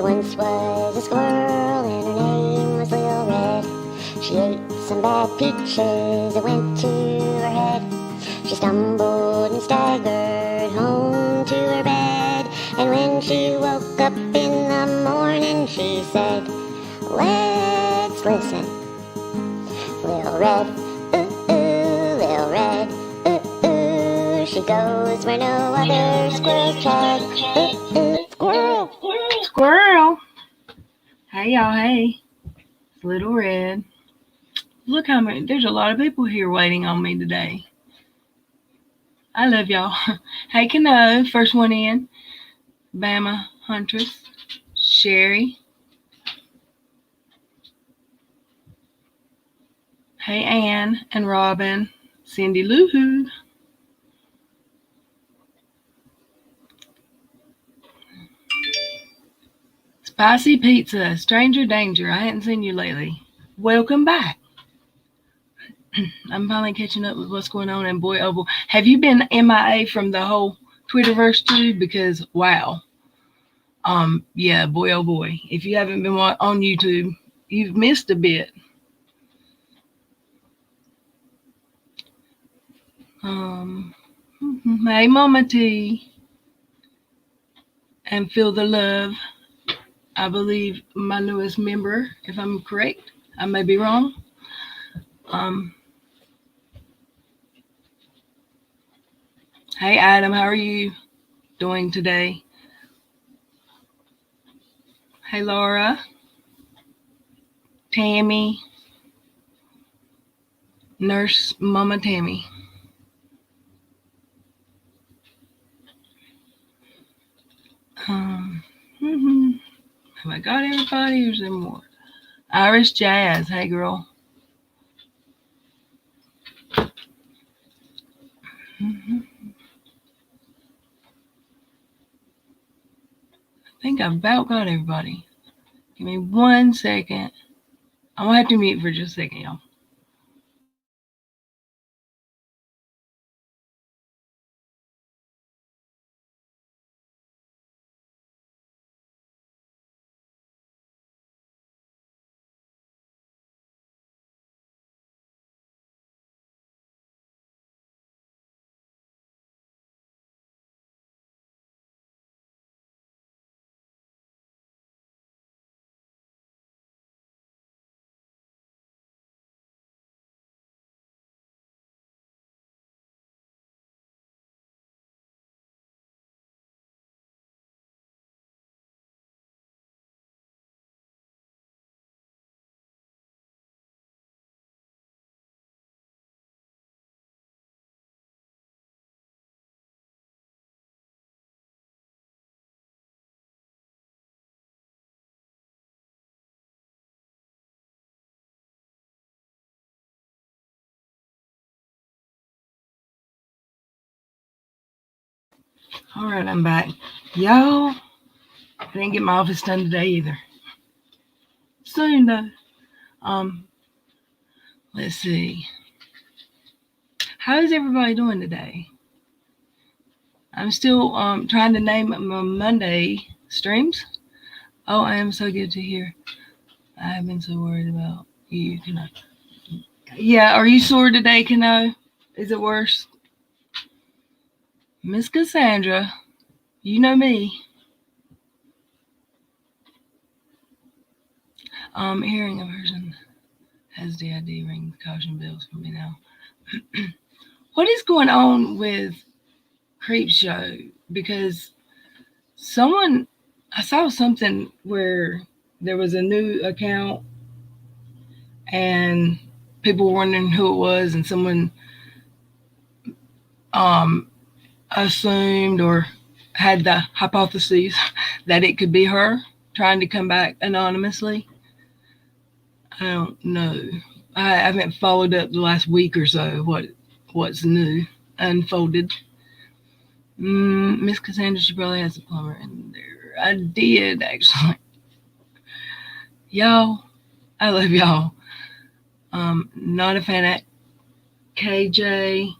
once was a squirrel and her name was Lil Red. She ate some bad peaches that went to her head. She stumbled and staggered home to her bed. And when she woke up in the morning, she said, "Let's listen. Lil Red, ooh, ooh, Lil Red, ooh, ooh. She goes where no other squirrels tread. Ooh, ooh, squirrel, Squirrel. Hey, y'all. Hey. It's Little Red. Look how many. There's a lot of people here waiting on me today. I love y'all. Hey, Kano. First one in. Bama Huntress. Sherry. Hey, Ann and Robin. Cindy Lou Who. Spicy Pizza. Stranger Danger. I hadn't seen you lately. Welcome back. I'm finally catching up with what's going on. And boy, oh boy, have you been MIA from the whole Twitterverse too? Because wow, yeah, boy, oh boy, if you haven't been on YouTube, you've missed a bit. Um, hey, Mama T, and Feel the Love. I believe my newest member, if I'm correct. I may be wrong. Um, hey, Adam, how are you doing today? Hey, Laura, Tammy, Nurse Mama Tammy. Um, have I got everybody or is there more? Irish Jazz, hey girl. I think I've about got everybody. Give me 1 second. I'm gonna have to mute for just a second, y'all. All right, I'm back. Y'all, I didn't get my office done today either. Soon though. Um, let's see. How is everybody doing today? I'm still trying to name my Monday streams. Oh, I am so good to hear. I have been so worried about you, Kano. Yeah, are you sore today, Kano? Is it worse? Miss Cassandra, you know me. Hearing a person has DID ring caution bells for me now. What is going on with Creep Show? Because I saw something where there was a new account and people were wondering who it was, and someone assumed or had the hypothesis that it could be her trying to come back anonymously. I don't know. I haven't followed up the last week or so what's new unfolded. Miss Cassandra, she probably has a plumber in there. I did actually. Y'all, I love y'all. Not a fan of KJ.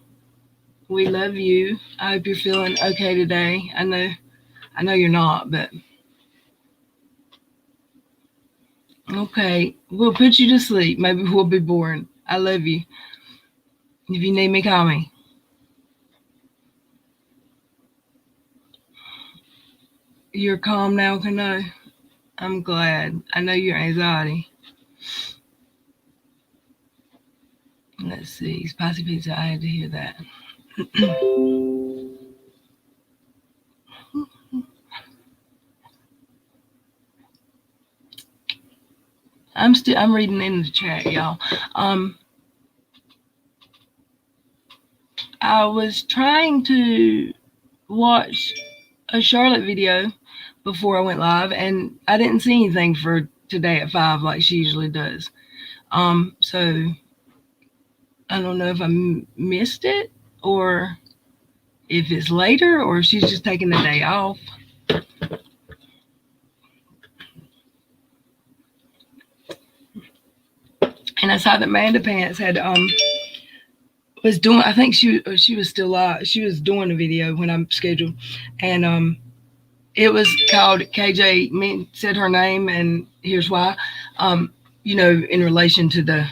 We love you. I hope you're feeling okay today. I know you're not, but Okay, we'll put you to sleep. Maybe we'll be boring. I love you. If you need me, call me. You're calm now, Kano? I'm glad. I know your anxiety. Let's see. Spicy pizza. I had to hear that. I'm reading in the chat, y'all. I was trying to watch a Charlotte video before I went live, and I didn't see anything for today at 5 like she usually does. So I don't know if I missed it or if it's later or if she's just taking the day off. And I saw that Amanda Pants had was doing. I think she was still live. She was doing a video when I'm scheduled, and it was called KJ said her name, and here's why. In relation to the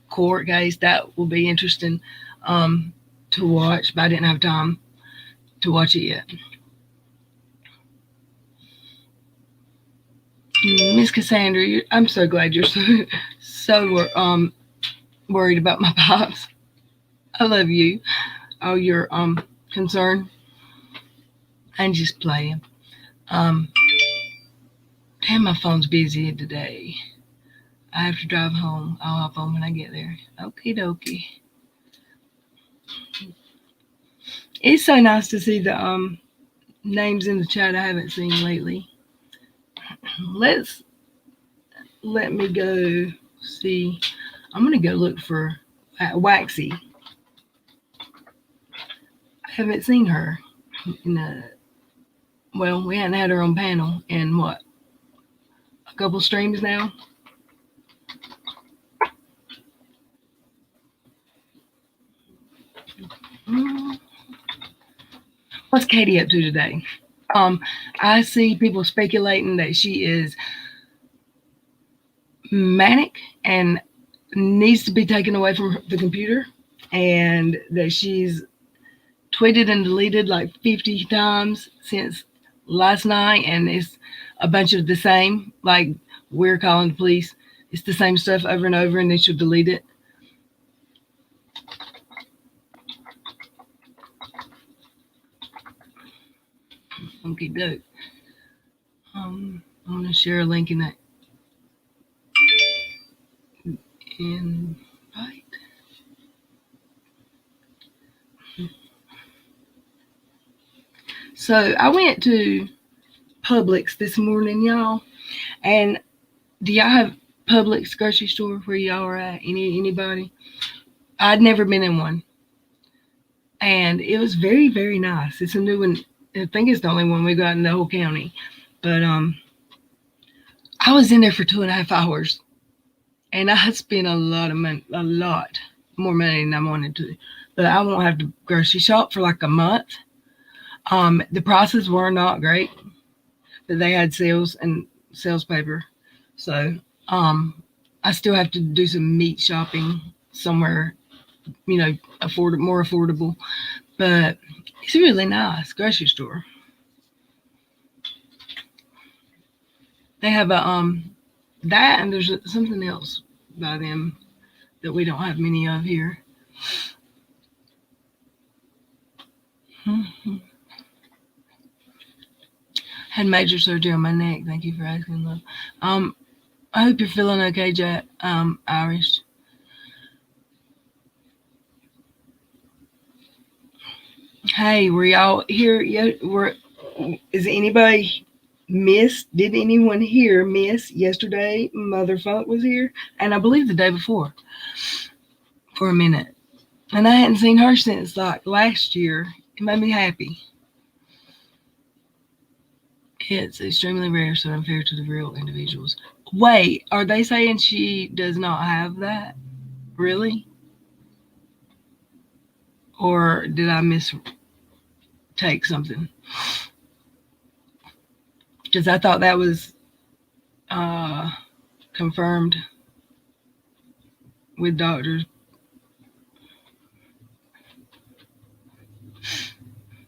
court case, that will be interesting to watch, but I didn't have time to watch it yet. Miss Cassandra, I'm so glad you're so worried about my pops. I love you. Oh, your concern. I'm just playing. Um, Damn, my phone's busy today. I have to drive home. I'll hop on when I get there. Okie dokie. It's so nice to see the names in the chat I haven't seen lately. Let me go see. I'm gonna go look for Waxy. I haven't seen her well, we hadn't had her on panel in what, a couple streams now. What's Katie up to today? I see people speculating that she is manic and needs to be taken away from the computer, and that she's tweeted and deleted like 50 times since last night, and it's a bunch of the same, like we're calling the police. It's the same stuff over and over, and then she'll delete it. Okay, doke. I'm gonna share a link in that invite. So I went to Publix this morning, y'all. And do y'all have Publix grocery store where y'all are at? Anybody? I'd never been in one, and it was very, very nice. It's a new one. I think it's the only one we got in the whole county. But I was in there for 2.5 hours, and I spent a lot more money than I wanted to. But I won't have to grocery shop for like a month. The prices were not great, but they had sales and sales paper. So I still have to do some meat shopping somewhere, more affordable. But it's a really nice grocery store. They have a that, and there's something else by them that we don't have many of here. Had major surgery on my neck. Thank you for asking, love. I hope you're feeling okay, Jack. Irish. Hey, were y'all here? Is anybody miss? Did anyone here miss yesterday? Motherfuck was here, and I believe the day before for a minute. And I hadn't seen her since like last year. It made me happy. It's extremely rare, so unfair to the real individuals. Wait, are they saying she does not have that? Really? Or did I mistake something? Because I thought that was confirmed with doctors.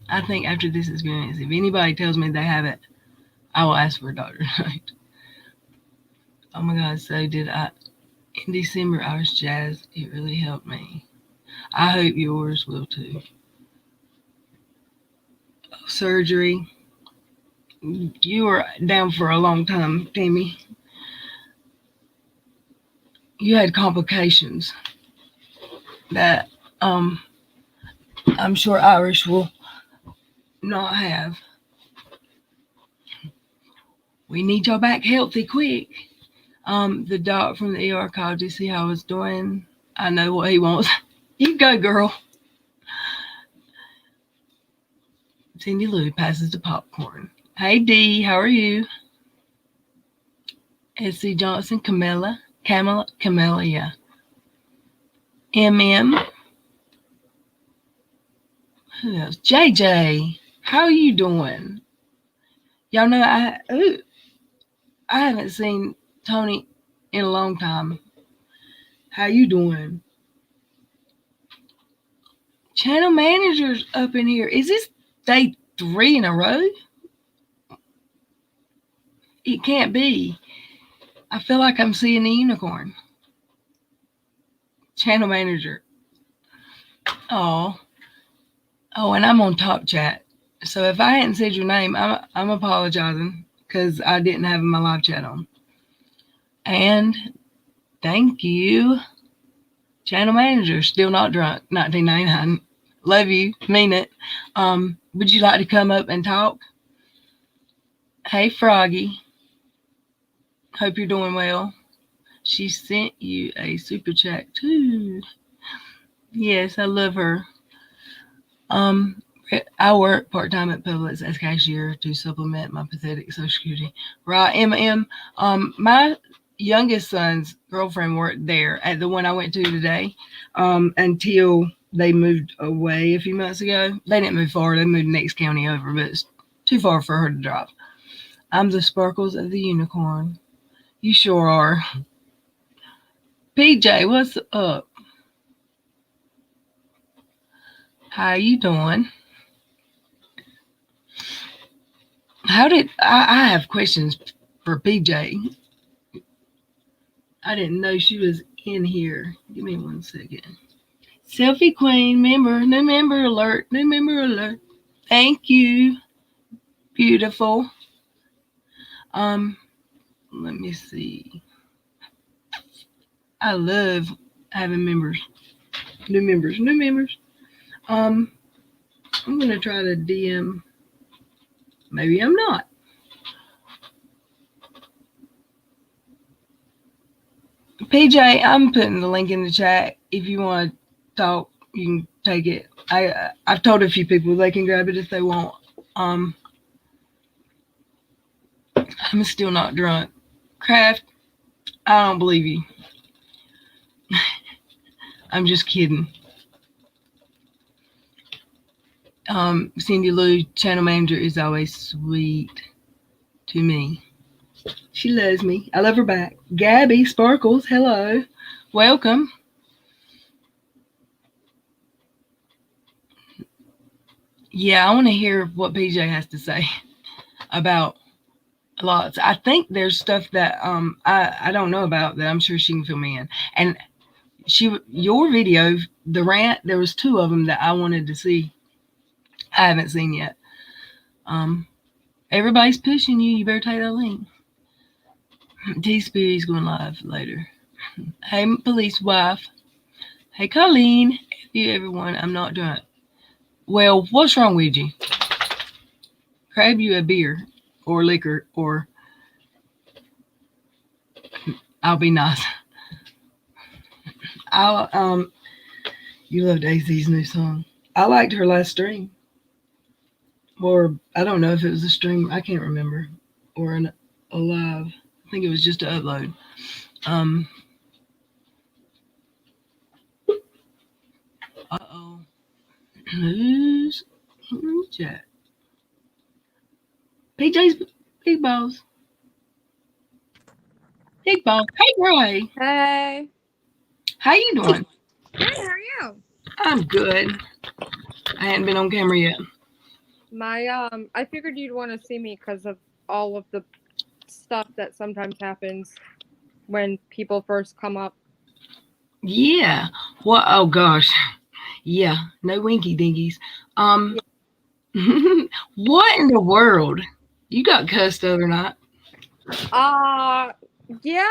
I think after this experience, if anybody tells me they have it, I will ask for a doctor's note. Oh my God, so did I. In December, Irish Jazz, it really helped me. I hope yours will too. Surgery, you were down for a long time, Tammy. You had complications that I'm sure Irish will not have. We need y'all back healthy quick. The doc from the ER called to see how I was doing. I know what he wants. You go, girl. Cindy Lou passes the popcorn. Hey, Dee, how are you? S.C. Johnson, Camilla, yeah. M.M. Who else? JJ, how are you doing? Y'all know I haven't seen Tony in a long time. How you doing? Channel managers up in here. Is this day 3 in a row? It can't be. I feel like I'm seeing a unicorn. Channel manager. Oh, and I'm on Top Chat. So if I hadn't said your name, I'm apologizing because I didn't have my live chat on. And thank you, channel manager. Still not drunk. 1999. Love you. Mean it. Would you like to come up and talk? Hey, Froggy. Hope you're doing well. She sent you a super chat too. Yes, I love her. I work part-time at Publix as cashier to supplement my pathetic Social Security. Right, M. My youngest son's girlfriend worked there at the one I went to today, until they moved away a few months ago. They didn't move far. They moved the next county over, but it's too far for her to drive. I'm the sparkles of the unicorn. You sure are. PJ, what's up? How you doing? How did I have questions for PJ? I didn't know she was in here. Give me 1 second. Selfie Queen, new member alert. Thank you. Beautiful. Let me see. I love having members. New members. I'm gonna try to DM. Maybe I'm not. PJ, I'm putting the link in the chat. If you want to talk, you can take it. I've told a few people they can grab it if they want. I'm still not drunk. Kraft, I don't believe you. I'm just kidding. Cindy Lou, channel manager, is always sweet to me. She loves me. I love her back. Gabby Sparkles, hello. Welcome. Yeah, I want to hear what PJ has to say about lots. I think there's stuff that I don't know about that I'm sure she can fill me in. And your video, the rant, there was 2 of them that I wanted to see. I haven't seen yet. Everybody's pushing you. You better take that link. T-Speary's going live later. Hey, police wife. Hey, Colleen. Hey, everyone. I'm not drunk. Well, what's wrong with you? Grab you a beer or liquor, or I'll be nice. You loved AZ's new song. I liked her last stream. Or I don't know if it was a stream. I can't remember. Or a live. I think it was just an upload. Uh-oh. Who's chat? PJ's Big Balls. Big ball. Hey, Roy. Hey. How you doing? Good, how are you? I'm good. I hadn't been on camera yet. I figured you'd want to see me because of all of the stuff that sometimes happens when people first come up. Yeah. What? Oh gosh. Yeah. No winky dinkies. Um. Yeah. What in the world? You got cussed the other night. Uh, yeah.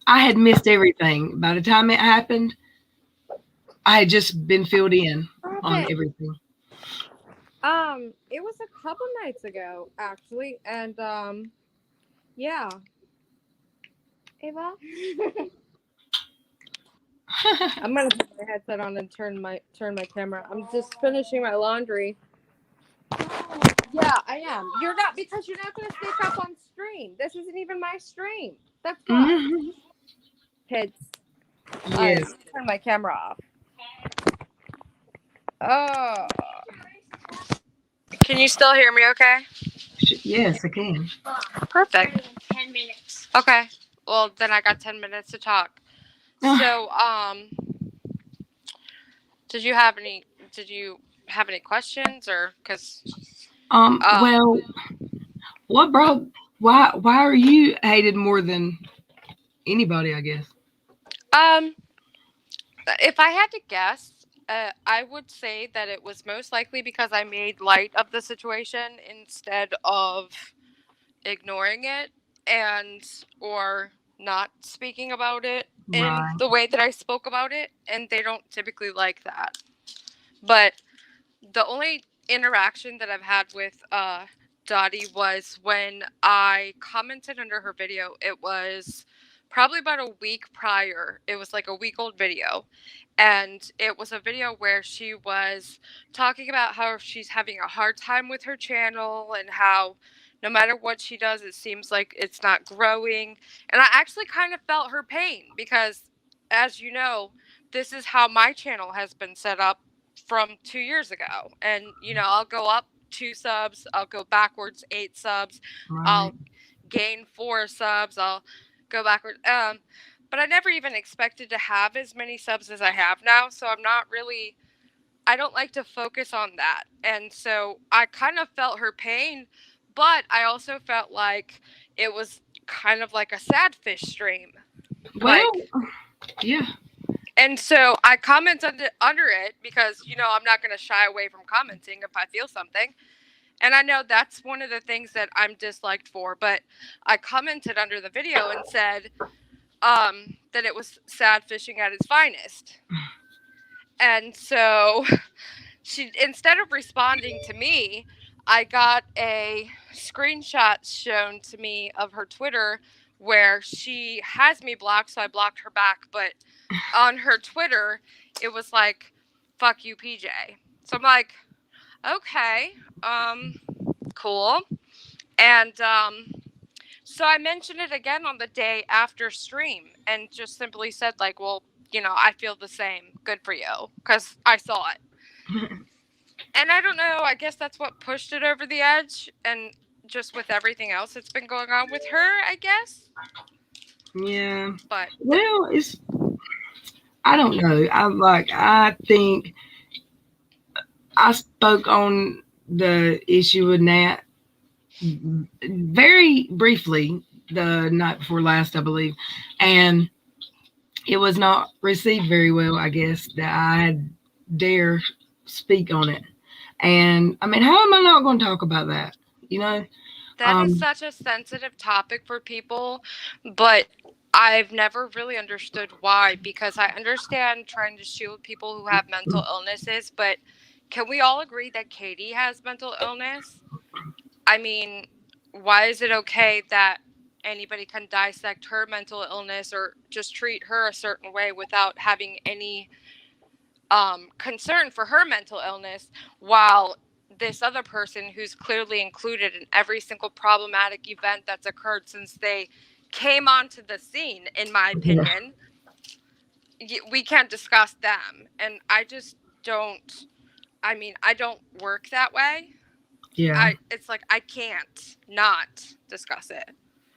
I had missed everything. By the time it happened, I had just been filled in on Okay. everything. It was a couple nights ago, actually, and yeah. Ava, I'm gonna put my headset on and turn my camera. I'm just finishing my laundry. Yeah, I am. You're not because you're not gonna sneak up on stream. This isn't even my stream. That's why. Mhm. Kids. All right, Yes. turn my camera off. Oh. Can you still hear me okay? Yes, I can. Perfect. 10 minutes. Okay. Well, then I got 10 minutes to talk. So, did you have any did you have any questions or cuz um Well, what brought? Why are you hated more than anybody? I guess. um if I had to guess, I would say that it was most likely because I made light of the situation instead of ignoring it and or not speaking about it in Right. the way that I spoke about it, and they don't typically like that. But the only interaction that I've had with Dottie was when I commented under her video. It was probably about a week prior. It was like a week old video. And it was a video where she was talking about how she's having a hard time with her channel and how no matter what she does, it seems like it's not growing. And I actually kind of felt her pain because, as you know, this is how my channel has been set up from 2 years ago. And, I'll go up 2 subs, I'll go backwards 8 subs, Right. I'll gain 4 subs, I'll go backward. But I never even expected to have as many subs as I have now. So I don't like to focus on that. And so I kind of felt her pain, but I also felt like it was kind of like a sad fish stream. Well, Like, yeah. and so I comment under it because, I'm not going to shy away from commenting if I feel something. And I know that's one of the things that I'm disliked for, but I commented under the video and said that it was sad fishing at its finest. And so she, instead of responding to me, I got a screenshot shown to me of her Twitter where she has me blocked, so I blocked her back. But on her Twitter, it was like, fuck you, PJ. So I'm like, okay, cool. And so I mentioned it again on the day after stream and just simply said, like, well, I feel the same. Good for you. Because I saw it. And I don't know, I guess that's what pushed it over the edge. And just with everything else that's been going on with her, I guess. Yeah. But Well, it's. I don't know. I think I spoke on the issue with Nat very briefly the night before last, I believe, and it was not received very well. I guess that I dare speak on it, and I mean, how am I not going to talk about that? You know, that is um, such a sensitive topic for people. But I've never really understood why, because I understand trying to shield people who have mental illnesses, but can we all agree that Katie has mental illness? I mean, why is it okay that anybody can dissect her mental illness or just treat her a certain way without having any concern for her mental illness, while this other person who's clearly included in every single problematic event that's occurred since they came onto the scene, in my yeah, opinion, we can't discuss them. And I just don't. I mean, I don't work that way. yeah, It's like I can't not discuss it.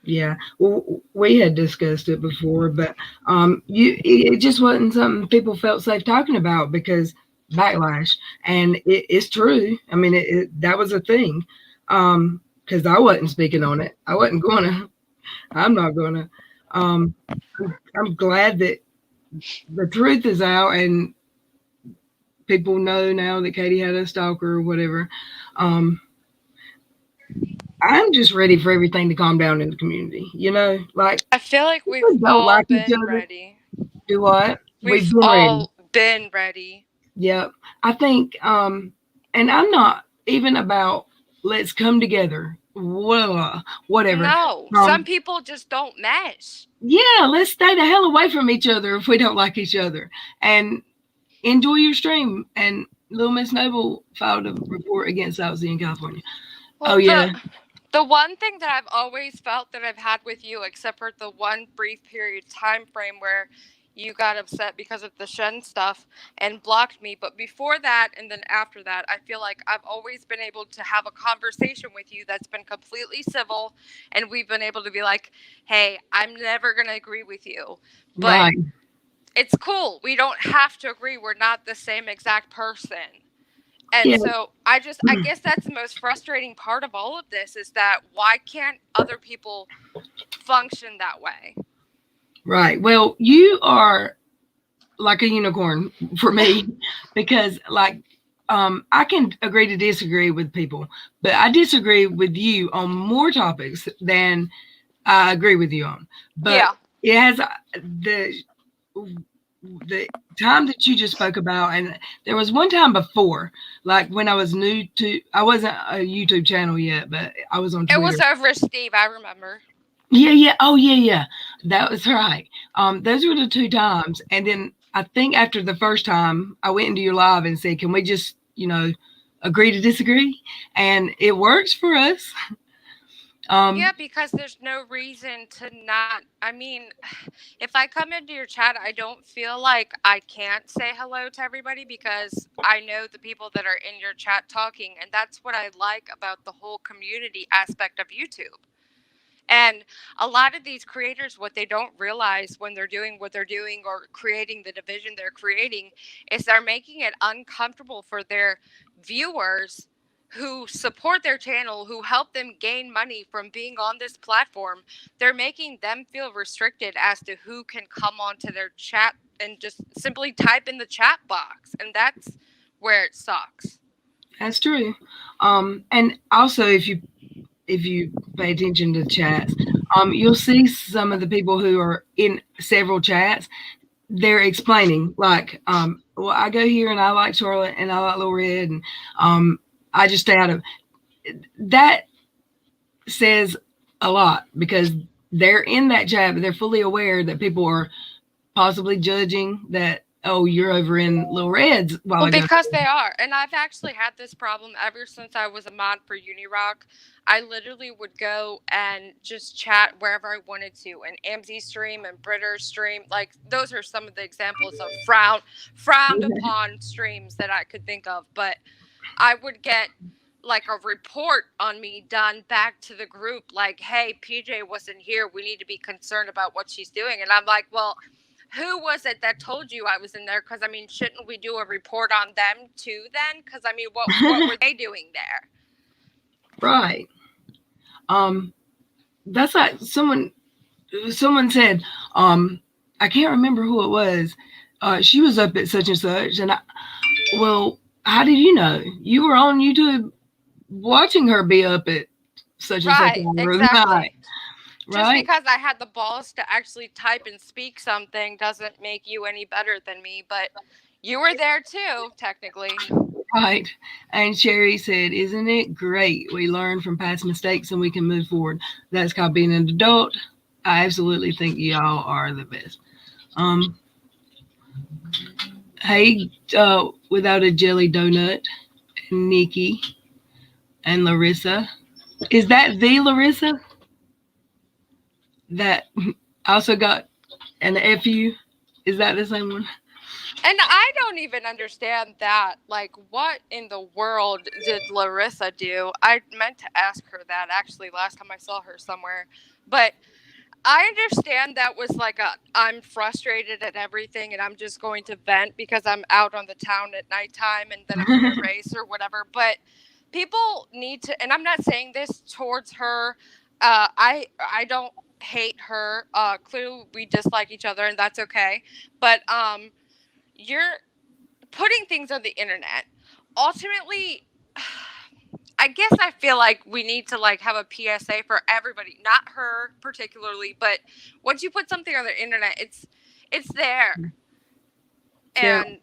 Yeah, well, we had discussed it before, but it just wasn't something people felt safe talking about because backlash, and it's true. I mean, that was a thing, because I wasn't speaking on it. I wasn't gonna. I'm not gonna. Um, I'm glad that the truth is out and people know now that Katie had a stalker or whatever. Um, I'm just ready for everything to calm down in the community. Like I feel like we've people don't all like each been other. ready. Do what? We've We've been ready. all been ready. Yep. I think and I'm not even about let's come together. Whatever. No, some Um people just don't mesh. yeah, let's stay the hell away from each other if we don't like each other. And enjoy your stream. And Little Miss Noble filed a report against South in California. Oh Well, yeah. the one thing that I've always felt that I've had with you, except for the one brief period time frame where you got upset because of the Shen stuff and blocked me, but before that and then after that, I feel like I've always been able to have a conversation with you that's been completely civil, and we've been able to be like, "Hey, I'm never going to agree with you, but Right. it's cool. We don't have to agree. We're not the same exact person." And Yeah. so I guess that's the most frustrating part of all of this is that why can't other people function that way? Right. Well, you are like a unicorn for me because I can agree to disagree with people, but I disagree with you on more topics than I agree with you on. But Yeah. it has the the time that you just spoke about, and there was one time before, like when I was new to, I wasn't a YouTube channel yet, but I was on It Twitter. was over Steve, I remember. Yeah, yeah. Oh, yeah, yeah. That was right. Those were the two times. And then I think after the first time, I went into your live and said, "Can we just, agree to disagree?" And it works for us. Yeah, Um, because there's no reason to not. I mean, if I come into your chat, I don't feel like I can't say hello to everybody because I know the people that are in your chat talking. And that's what I like about the whole community aspect of YouTube. And a lot of these creators, what they don't realize when they're doing what they're doing or creating the division they're creating, is they're making it uncomfortable for their viewers who support their channel, who help them gain money from being on this platform. They're making them feel restricted as to who can come onto their chat and just simply type in the chat box. And that's where it sucks. that's true. And also, if you pay attention to chats, you'll see some of the people who are in several chats. They're explaining like, well, I go here and I like Charlotte and I like Little Red, and I just stay out of that. Says a lot because they're in that chat, but they're fully aware that people are possibly judging that. Oh, you're over in Little Reds while Well, I go. because they are. And I've actually had this problem ever since I was a mod for Unirock. I literally would go and just chat wherever I wanted to. And AMZ stream and Britter stream. Like, those are some of the examples of frowned upon streams that I could think of. But I would get like a report on me done back to the group like, hey, PJ wasn't here, we need to be concerned about what she's doing. And I'm like, well, who was it that told you I was in there? Because I mean, shouldn't we do a report on them too then? Because I mean, what were they doing there? Right. That's like someone said, I can't remember who it was. She was up at such and such, and well, how did you know? You were on YouTube watching her be up at such and such Right, hour of the night, exactly. Just right? because I had the balls to actually type and speak something doesn't make you any better than me, but you were there too, technically. Right. And Sherry said, "Isn't it great? We learn from past mistakes and we can move forward. That's called being an adult." I absolutely think y'all are the best. Um, hey, without a jelly donut, and Nikki and Larissa. Is that the Larissa that also got an FU? Is that the same one? And I don't even understand that. Like, what in the world did Larissa do? I meant to ask her that actually last time I saw her somewhere. But I understand that was like a I'm frustrated at everything and I'm just going to vent because I'm out on the town at nighttime and then I'm going to race or whatever. But people need to, and I'm not saying this towards her. I don't hate her. Clearly we dislike each other and that's okay. But you're putting things on the internet. Ultimately, I guess I feel like we need to like have a PSA for everybody, not her particularly, but once you put something on the internet, it's there, Yeah. and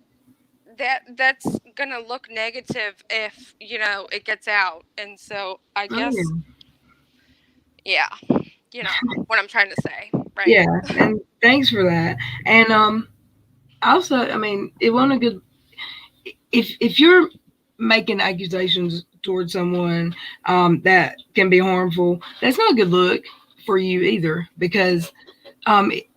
that's gonna look negative if it gets out, and so I Oh guess yeah. yeah, you know what I'm trying to say, right? Yeah. And thanks for that. And also, I mean, it wasn't a good if you're making accusations towards someone that can be harmful, that's not a good look for you either. Because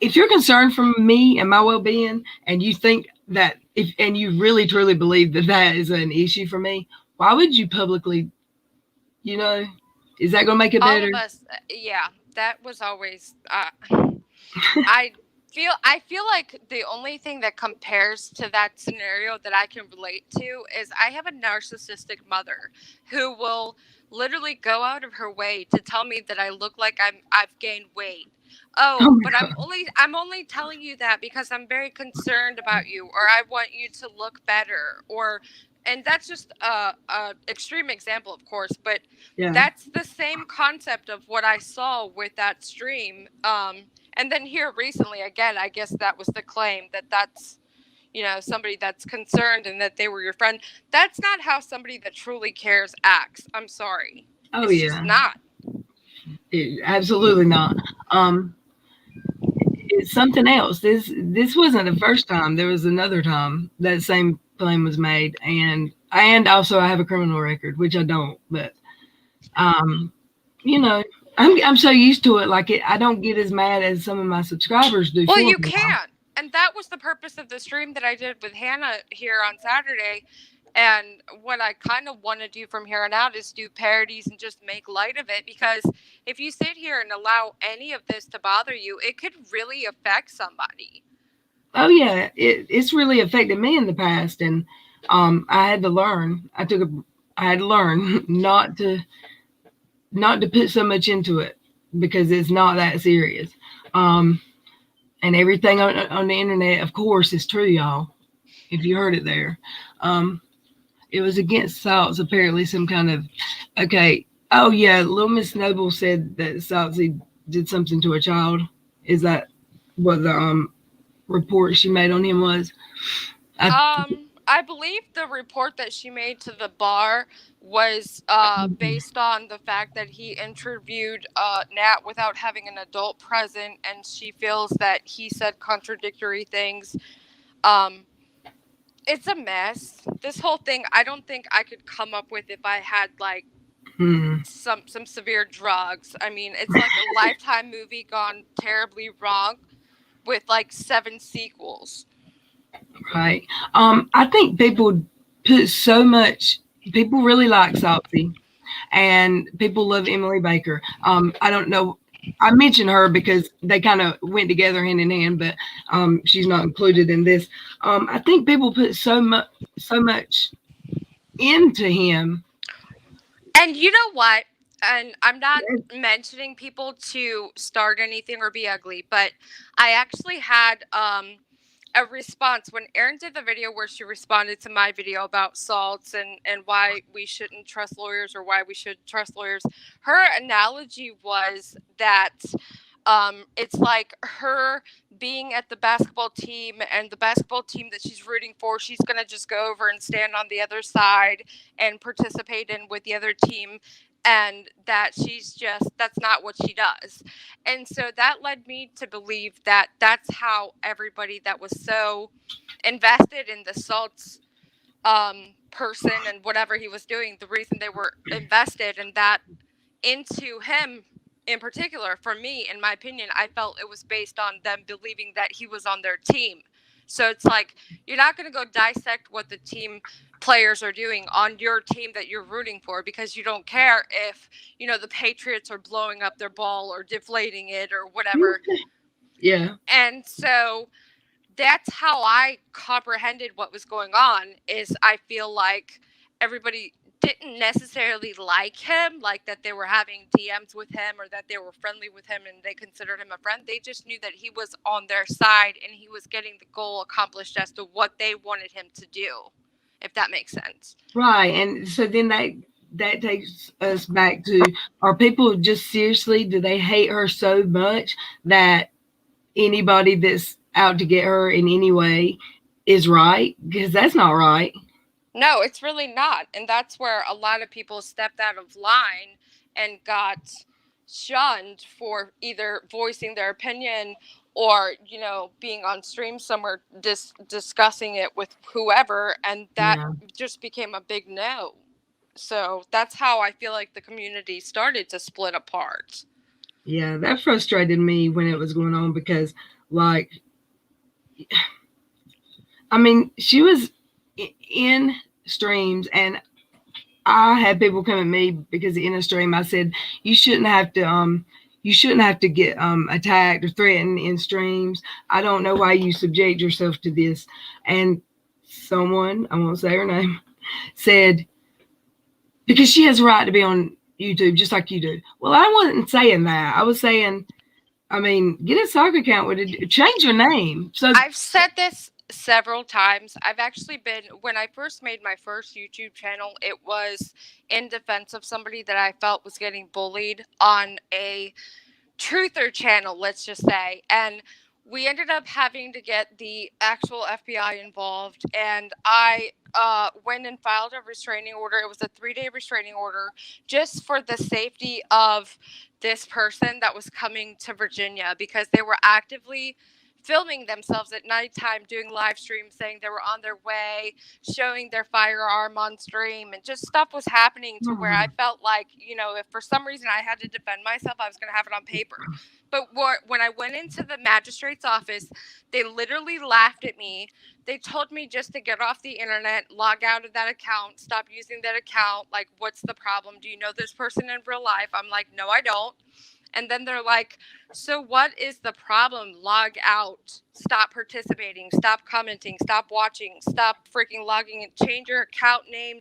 if you're concerned for me and my well-being, and you think that if and you really truly believe that that is an issue for me, why would you publicly? You know, is that going to make it All better? of us, yeah, that was always. I I feel like the only thing that compares to that scenario that I can relate to is I have a narcissistic mother who will literally go out of her way to tell me that I look like I've gained weight. Oh Oh, my but god. I'm only telling you that because I'm very concerned about you or I want you to look better or and that's just a extreme example of course, but Yeah. that's the same concept of what I saw with that stream. And then here recently, again, I guess that was the claim that that's, somebody that's concerned and that they were your friend. That's not how somebody that truly cares acts. I'm sorry. Oh It's just yeah. not. Absolutely not. Um, it's something else. This wasn't the first time. There was another time that same claim was made, and also I have a criminal record, which I don't. But um, you know, I'm so used to it. Like I don't get as mad as some of my subscribers do Well, for you me now. can't. And that was the purpose of the stream that I did with Hannah here on Saturday. And what I kind of want to do from here on out is do parodies and just make light of it because if you sit here and allow any of this to bother you, it could really affect somebody. Oh yeah, it's really affected me in the past, and I had to learn. I had to learn not to put so much into it because it's not that serious. Um, and everything on the internet, of course, is true, y'all. If you heard it there, um, it was against Salts. Apparently, some kind of okay. Oh yeah, Little Miss Noble said that Saltsy did something to a child. Is that what the report she made on him was? I, I believe the report that she made to the bar was based on the fact that he interviewed Nat without having an adult present, and she feels that he said contradictory things. Um, it's a mess. This whole thing, I don't think I could come up with if I had like hmm, some severe drugs. I mean, it's like a Lifetime movie gone terribly wrong with like 7 sequels. right. I think people put so much. People really like Saltsy, and people love Emily Baker. I don't know. I mentioned her because they kind of went together hand in hand, but she's not included in this. I think people put so much into him. And you know what? And I'm not mentioning people to start anything or be ugly, but I actually had a response when Erin did the video where she responded to my video about salts and why we shouldn't trust lawyers or why we should trust lawyers. Her analogy was that it's like her being at the basketball team and the basketball team that she's rooting for, she's going to just go over and stand on the other side and participate in with the other team, and that that's not what she does. And so that led me to believe that that's how everybody that was so invested in the salts person and whatever he was doing, the reason they were invested in that into him in particular, for me, in my opinion, I felt it was based on them believing that he was on their team So it's like you're not going to go dissect what the team players are doing on your team that you're rooting for because you don't care if, the Patriots are blowing up their ball or deflating it or whatever. Yeah. And so that's how I comprehended what was going on. Is I feel like everybody didn't necessarily like him, like that they were having DMs with him or that they were friendly with him and they considered him a friend. They just knew that he was on their side and he was getting the goal accomplished as to what they wanted him to do, if that makes sense. Right. And so then that takes us back to, are people just seriously, do they hate her so much that anybody that's out to get her in any way is right? Because that's not right. No, it's really not. And that's where a lot of people stepped out of line and got shunned for either voicing their opinion or, being on stream somewhere discussing it with whoever. And that Yeah. just became a big no. So that's how I feel like the community started to split apart. Yeah, that frustrated me when it was going on because, like, I mean, she was in streams, and I had people come at me because in a stream I said you shouldn't have to get attacked or threatened in streams. I don't know why you subject yourself to this. And someone, I won't say her name, said because she has a right to be on YouTube just like you do. Well, I wasn't saying that. I was saying, I mean, get a soccer account with it. Change your name. So I've said this several times. I've actually been, when I first made my first YouTube channel, it was in defense of somebody that I felt was getting bullied on a truther channel, let's just say. And we ended up having to get the actual FBI involved. And I went and filed a restraining order. It was a 3-day restraining order just for the safety of this person that was coming to Virginia because they were actively filming themselves at nighttime doing live streams saying they were on their way, showing their firearm on stream, and just stuff was happening to where I felt like, if for some reason I had to defend myself, I was going to have it on paper. But when I went into the magistrate's office, they literally laughed at me. They told me just to get off the internet, log out of that account, stop using that account. Like, what's the problem? Do you know this person in real life? I'm like, no, I don't. And then they're like, so what is the problem? Log out. Stop participating. Stop commenting. Stop watching. Stop freaking logging in. Change your account name.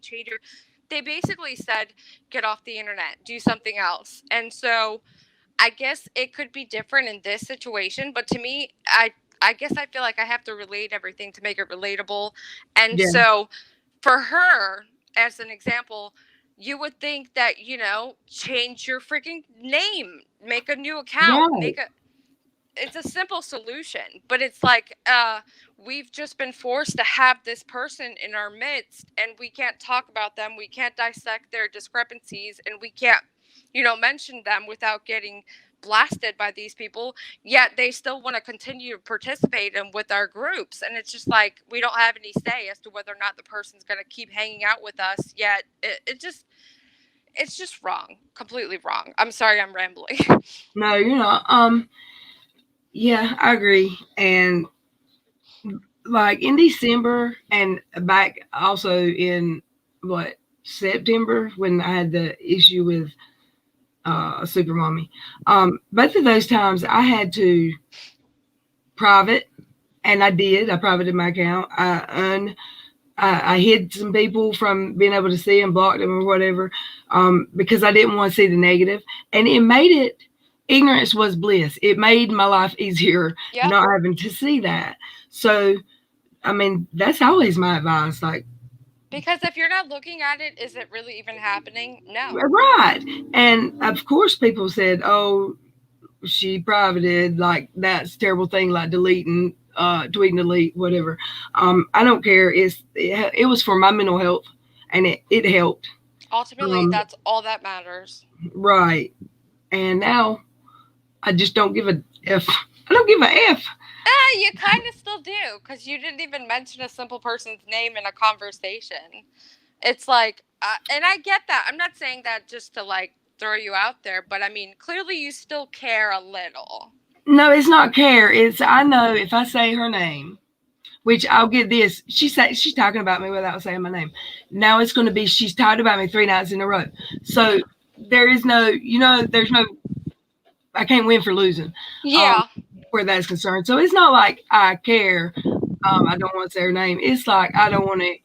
They basically said, get off the internet. Do something else. And so I guess it could be different in this situation. But to me, I guess I feel like I have to relate everything to make it relatable. And yeah. so for her, as an example, you would think that, change your freaking name, make a new account, Right. it's a simple solution, but it's like we've just been forced to have this person in our midst and we can't talk about them, we can't dissect their discrepancies, and we can't, mention them without getting blasted by these people, yet they still want to continue to participate in with our groups. And it's just like we don't have any say as to whether or not the person's going to keep hanging out with us, yet it's just wrong, completely wrong. I'm sorry, I'm rambling. No, you're not. Yeah, I agree. And like in December and back also in what September when I had the issue with Super Mommy. Both of those times I had to private, and I did. I privated my account. I hid some people from being able to see them, blocked them or whatever, because I didn't want to see the negative, and it made it. Ignorance was bliss. It made my life easier Yep. not having to see that. So, I mean, that's always my advice. Like, Because if you're not looking at it, is it really even happening? No. right. And of course, people said, oh, she privated, like that's a terrible thing, like deleting, tweet and delete, whatever. I don't care. It was for my mental health, and it helped. Ultimately, that's all that matters. Right. And now I just don't give a F. I don't give a F. You kind of still do, because you didn't even mention a simple person's name in a conversation. It's like, and I get that. I'm not saying that just to like throw you out there, but I mean, clearly you still care a little. No, it's not care. It's I know if I say her name, which I'll get this. She said she's talking about me without saying my name. Now it's going to be she's talked about me 3 nights in a row. So there is no, there's no, I can't win for losing. Yeah. Where that's concerned. So it's not like I care. I don't want to say her name. It's like I don't want to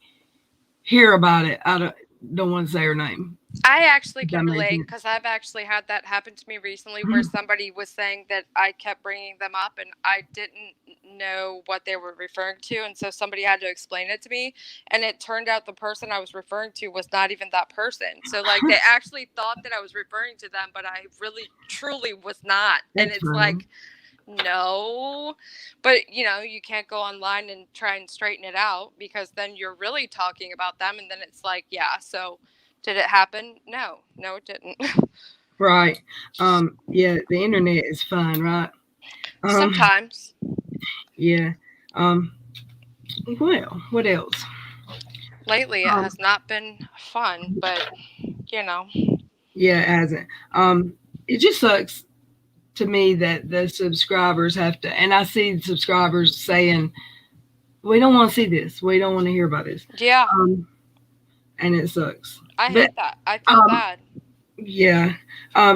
hear about it. I don't want to say her name. I actually That can makes relate sense. because I've actually had that happen to me recently where somebody was saying that I kept bringing them up and I didn't know what they were referring to. And so somebody had to explain it to me. And it turned out the person I was referring to was not even that person. So, like, they actually thought that I was referring to them, but I really, truly was not. And That's it's funny. like, no, but you can't go online and try and straighten it out because then you're really talking about them. And then it's like, yeah, so did it happen? No, it didn't. Right. Yeah, the internet is fun, right? Sometimes. Yeah. Well, what else? Lately, it has not been fun, but Yeah, it hasn't. It just sucks to me that the subscribers have to, and I see subscribers saying, "We don't want to see this. We don't want to hear about this." Yeah, And it sucks. I But hate that. I feel bad. yeah,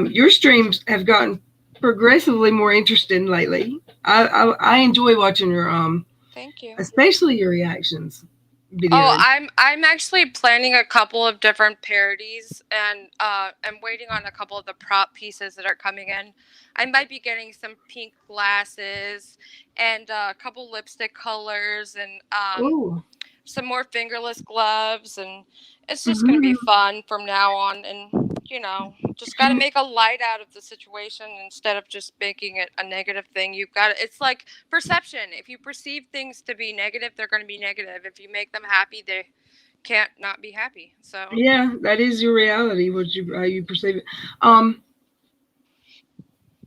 your streams have gotten progressively more interesting lately. I enjoy watching your Thank you. especially your reactions videos. Oh, I'm actually planning a couple of different parodies, and I'm waiting on a couple of the prop pieces that are coming in. I might be getting some pink glasses and a couple lipstick colors and Oh, some more fingerless gloves, and it's just going to be fun from now on. And just got to make a light out of the situation instead of just making it a negative thing. You've got it's like perception. If you perceive things to be negative, they're going to be negative. If you make them happy, they can't not be happy. So yeah, that is your reality. How you perceive it. I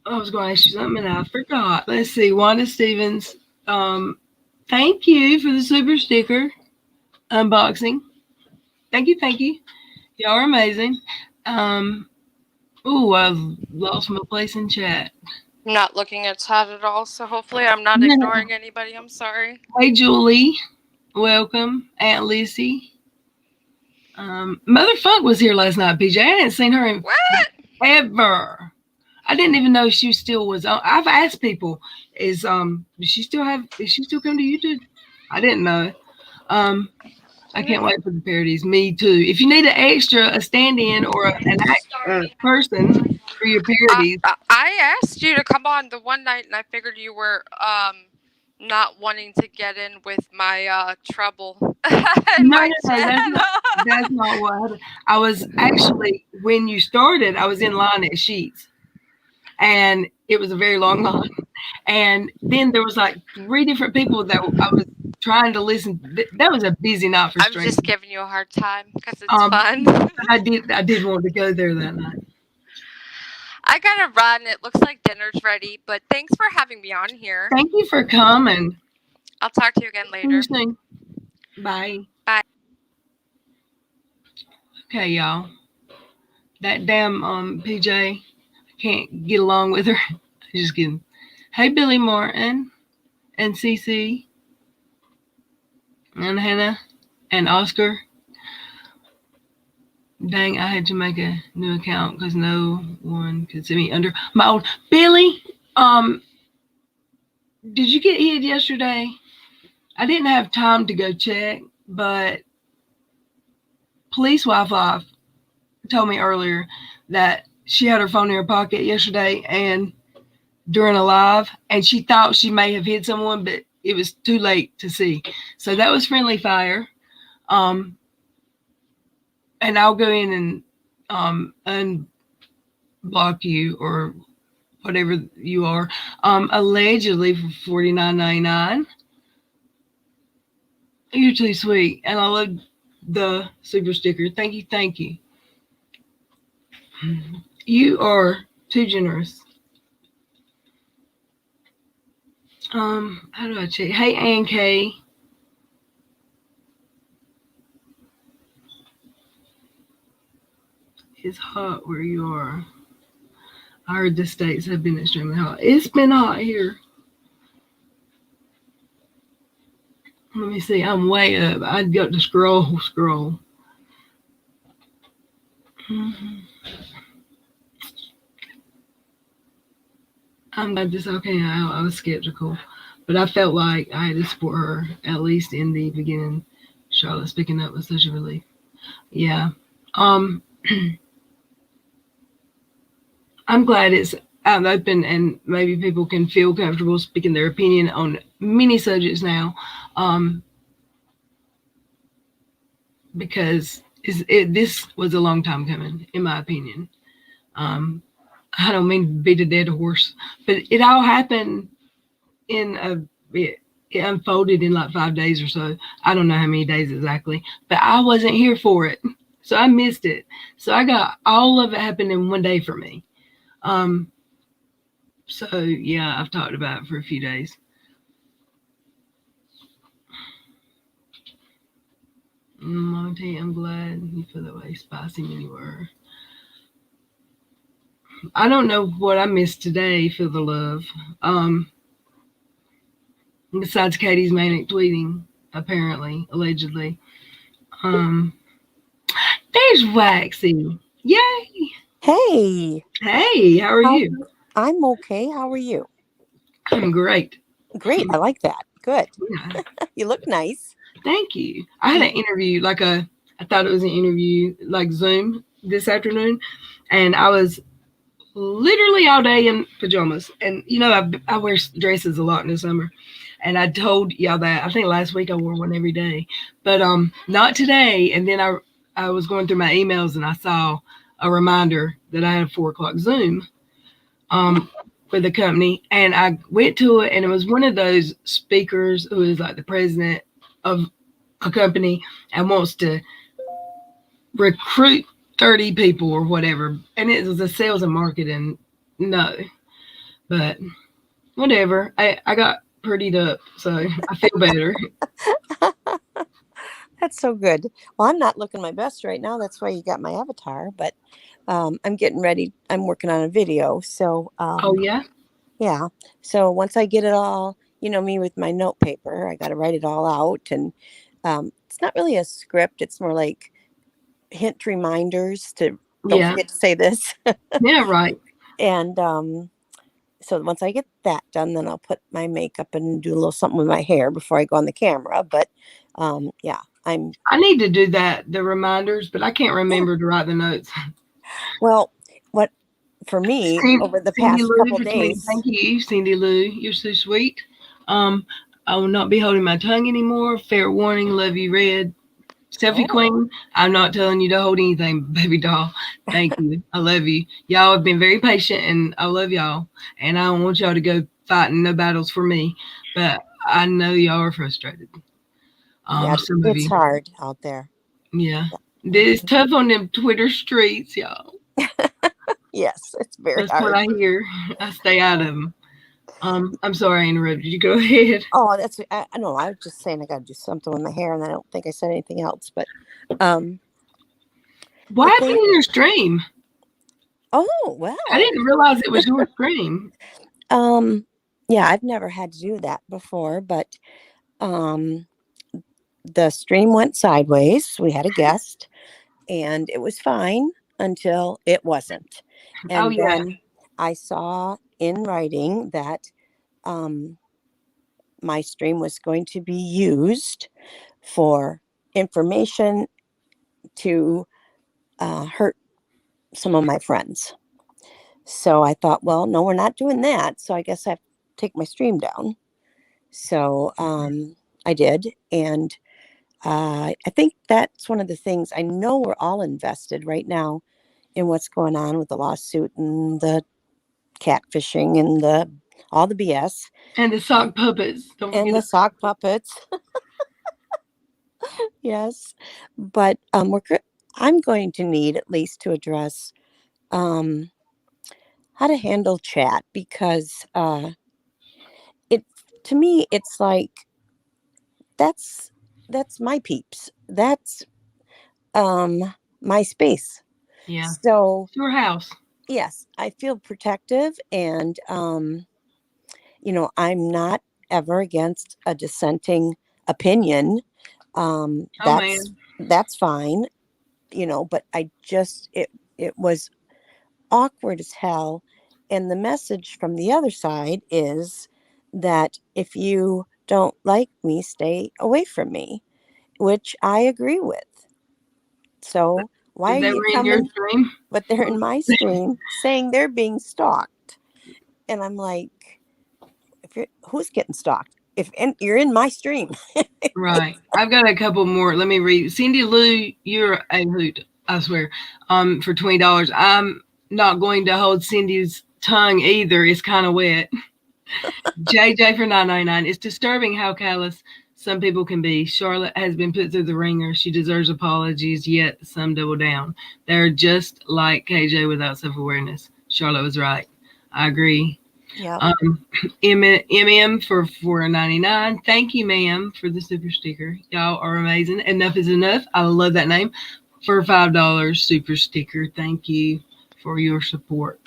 was going to ask you something and I forgot. Let's see, Wanda Stevens. Thank you for the super sticker unboxing. Thank you. Y'all are amazing. I've lost my place in chat. I'm not looking at chat at all. So hopefully I'm not ignoring anybody. I'm sorry. Hey, Julie. Welcome. Aunt Lissy. Mother Funk was here last night, PJ. I hadn't seen her in What? ever. I didn't even know she still was on. I've asked people, does she still come to YouTube? I didn't know. I can't wait for the parodies. Me too. If you need a stand-in or a person for your parodies. I asked you to come on the one night, and I figured you were not wanting to get in with my trouble. No, that's not what happened. I was actually, when you started, I was in line at Sheets, and it was a very long line. And then there was like 3 different people that I was trying to listen. That was a busy night for I'm streaming. just giving you a hard time because it's fun. I did want to go there that night. I gotta run. It looks like dinner's ready, but thanks for having me on here. Thank you for coming. I'll talk to you again later. Bye. Bye. Okay, y'all. That damn PJ, I can't get along with her. Just kidding. Hey, Billy Martin and Cece and Hannah and Oscar. Dang, I had to make a new account because no one could see me under my old Billy. Did you get hit yesterday? I didn't have time to go check, but Police Wi-Fi told me earlier that she had her phone in her pocket yesterday and during a live, and she thought she may have hit someone, but it was too late to see. So that was friendly fire. And I'll go in and unblock you or whatever you are, allegedly for $49.99. You're too sweet, and I love the super sticker. Thank you. You are too generous. How do I check? Hey, Ann K. It's hot where you are. I heard the states have been extremely hot. It's been hot here. Let me see. I'm way up. I'd got to scroll. Mhm. I'm glad this. Okay, I was skeptical, but I felt like I had to support her at least in the beginning. Charlotte speaking up was such a relief. Yeah. Um. I'm glad it's out and open, and maybe people can feel comfortable speaking their opinion on many subjects now, um, because this was a long time coming, in my opinion. Um, I don't mean to beat a dead horse, but it all happened in it unfolded in like 5 days or so. I don't know how many days exactly, but I wasn't here for it, so I missed it. So I got all of it happened in one day for me. Um, so yeah, I've talked about it for a few days. Monty, I'm glad you feel that way. Spicy many were. I don't know what I missed today. Feel the love. Um, Besides Katie's manic tweeting, apparently, allegedly. Um, there's Waxy. Yay! Hey, Hey, how are how you? I'm okay. How are you? I'm great. Great. I like that. Good. Yeah, You look nice. thank you. I had an interview, I thought it was an interview, like Zoom this afternoon, and I was literally all day in pajamas. And I wear dresses a lot in the summer. And I told y'all that I think last week I wore one every day, but not today. And then I was going through my emails and I saw a reminder that I had a 4 o'clock Zoom um with the company, and I went to it, and it was one of those speakers who is like the president of a company and wants to recruit 30 people or whatever, and it was a sales and marketing. No, but whatever. I got prettied up, so I feel better. That's so good. Well, I'm not looking my best right now. That's why you got my avatar, but I'm getting ready. I'm working on a video. So, Oh yeah. yeah. So once I get it all, me with my note paper, I got to write it all out. And it's not really a script, it's more like hint reminders to don't Yeah. forget to say this. Yeah, right. And so once I get that done, then I'll put my makeup and do a little something with my hair before I go on the camera. But yeah, I need to do that, the reminders, but I can't yeah. remember to write the notes. Well, what for me over the Cindy past Lou couple for 20. days. Thank you, Cindy Lou. You're so sweet. Um, I will not be holding my tongue anymore. Fair warning, love you, Red. Selfie Oh, Queen, I'm not telling you to hold anything, baby doll. Thank you. I love you. Y'all have been very patient, and I love y'all. And I don't want y'all to go fighting no battles for me, but I know y'all are frustrated. yeah, Some of it's you, hard out there. yeah. It's Mhm. tough on them Twitter streets, y'all. Yes, it's very That's what hard. I hear. I stay out of them. I'm sorry I interrupted you. Go ahead. Oh, I know. I was just saying I got to do something with my hair, and I don't think I said anything else. But um, What the happened thing. in your stream? Oh I well. didn't realize it was your stream. Um, yeah, I've never had to do that before, but um, the stream went sideways. We had a guest, and it was fine until it wasn't. Oh And yeah, then I saw in writing that um, my stream was going to be used for information to hurt some of my friends. So I thought, well, no, we're not doing that. So I guess I have to take my stream down. So I did. And I think that's one of the things. I know we're all invested right now in what's going on with the lawsuit and the catfishing and the all the BS and the sock puppets. Don't and forget the it. sock puppets. Yes, but I'm going to need at least to address um, how to handle chat because it to me it's like that's that's my peeps. That's my space. Yeah, So it's your house. yes, I feel protective and I'm not ever against a dissenting opinion. Oh, That's fine, but it was awkward as hell. And the message from the other side is that if you don't like me, stay away from me, which I agree with. So why are they you were in your coming? stream? But they're in my stream saying they're being stalked. And I'm like, who's getting stalked? You're in my stream. Right. I've got a couple more. Let me read. Cindy Lou, you're a hoot, I swear. For $20. I'm not going to hold Cindy's tongue either. It's kind of wet. JJ for $9.99. It's disturbing how callous some people can be. Charlotte has been put through the ringer. She deserves apologies, yet some double down. They're just like KJ without self-awareness. Charlotte was right. I agree. Yeah. MM for $4.99. Thank you, ma'am, for the super sticker. Y'all are amazing. Enough is enough. I love that name. For $5 super sticker. Thank you for your support.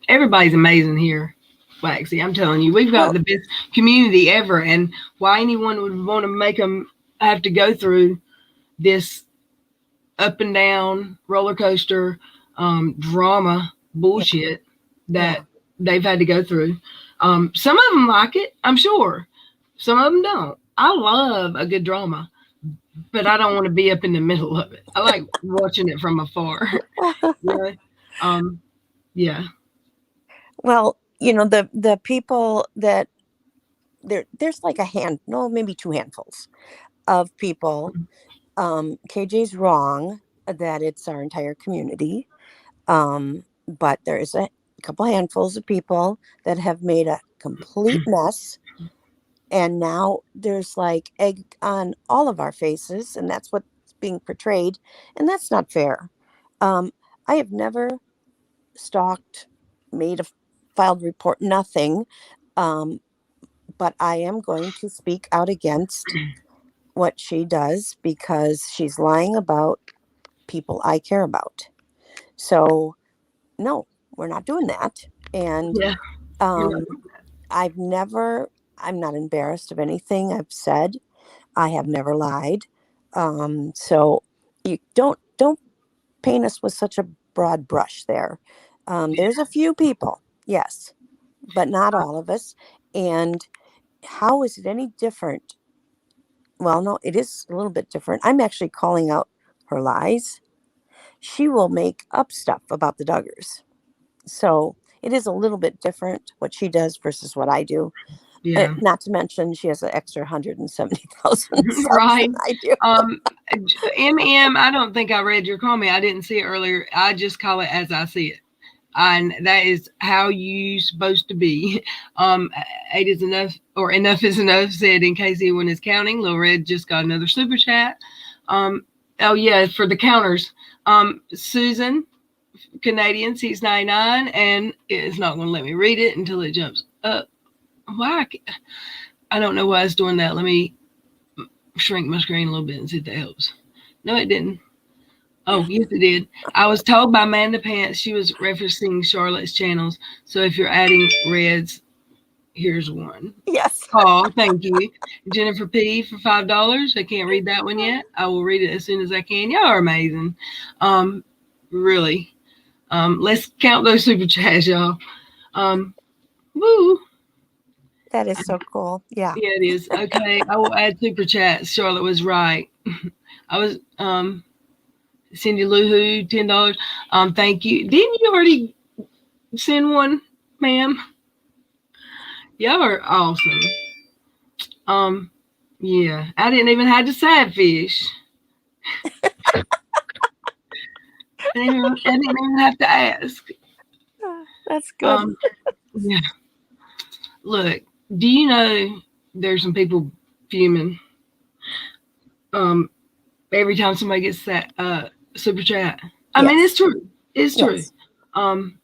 Everybody's amazing here, Waxy. I'm telling you, we've got the best community ever. And why anyone would want to make them have to go through this up and down roller coaster drama bullshit that they've had to go through. Some of them like it, I'm sure. Some of them don't. I love a good drama, but I don't want to be up in the middle of it. I like watching it from afar. Yeah. Well, the people that there's like maybe two handfuls of people. KJ's wrong that it's our entire community. But there is a couple handfuls of people that have made a complete mess. And now there's like egg on all of our faces, and that's what's being portrayed. And that's not fair. I have never stalked, made a filed report, nothing. But I am going to speak out against what she does because she's lying about people I care about. So, no, we're not doing that. And I'm not embarrassed of anything I've said. I have never lied. So you don't paint us with such a broad brush there. There's a few people, yes, but not all of us. And how is it any different? Well, no, it is a little bit different. I'm actually calling out her lies. She will make up stuff about the Duggars. So it is a little bit different what she does versus what I do. Yeah. Not to mention she has an extra 170,000 right. I do. MM, I don't think I read your comment. I didn't see it earlier. I just call it as I see it. And that is how you supposed to be. 8 is enough, or enough is enough, said in case anyone is counting. Lil Red just got another super chat. Oh yeah, for the counters. Susan, Canadian, 699, and it's not going to let me read it until it jumps up. Why? I don't know why it's doing that. Let me shrink my screen a little bit and see if that helps. No, it didn't. Oh, yes, it did. I was told by Amanda Pants she was referencing Charlotte's channels. So if you're adding reds, here's one. Yes. Oh, thank you. Jennifer P for $5. I can't read that one yet. I will read it as soon as I can. Y'all are amazing. Really. Let's count those super chats, y'all. Woo. That is so cool. Yeah. Yeah, it is. Okay, I will add super chats. Charlotte was right. I was Cindy Lou Who, $10. Thank you. Didn't you already send one, ma'am? Y'all are awesome. Yeah, I didn't even have to side fish. I didn't even have to ask. That's good. Yeah. Look, do you know there's some people fuming every time somebody gets that super chat? I mean, it's true. It's true. Damn,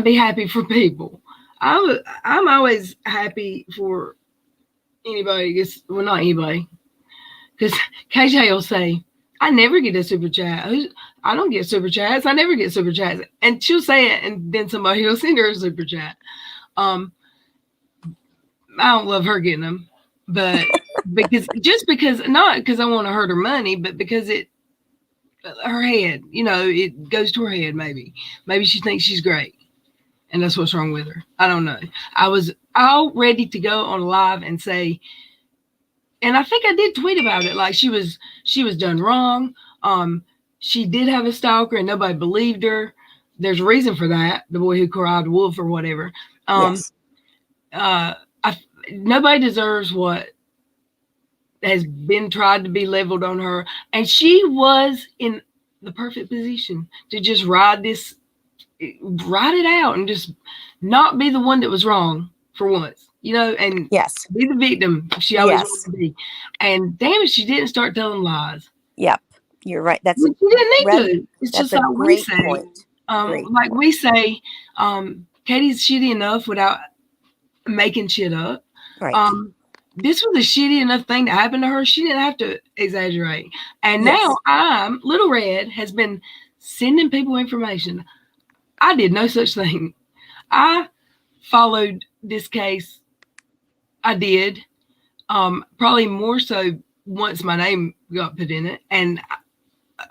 be happy for people. I'm always happy for anybody. Well, not anybody, because KJ will say, "I never get a super chat. I don't get super chats. I never get super chats," and she'll say it, and then somebody will send her a super chat. I don't love her getting them, but because not because I want to hurt her money, but because her head, it goes to her head. Maybe she thinks she's great, and that's what's wrong with her. I don't know. I was all ready to go on live and say, and I think I did tweet about it, like she was done wrong. She did have a stalker, and nobody believed her. There's a reason for that. The boy who cried wolf or whatever. Yes. Nobody deserves what has been tried to be leveled on her, and she was in the perfect position to just ride it out and just not be the one that was wrong for once, and Yes. be the victim she always Yes. wanted to be. And damn it, she didn't start telling lies. Yep. You're right. That's She didn't Red- need to. It's that's just a like we great say. point. Great Like point. we say, Katie's shitty enough without making shit up. Right. This was a shitty enough thing that happened to her. She didn't have to exaggerate. And Yes. now Little Red has been sending people information. I did no such thing. I followed this case. I did. Probably more so once my name got put in it, and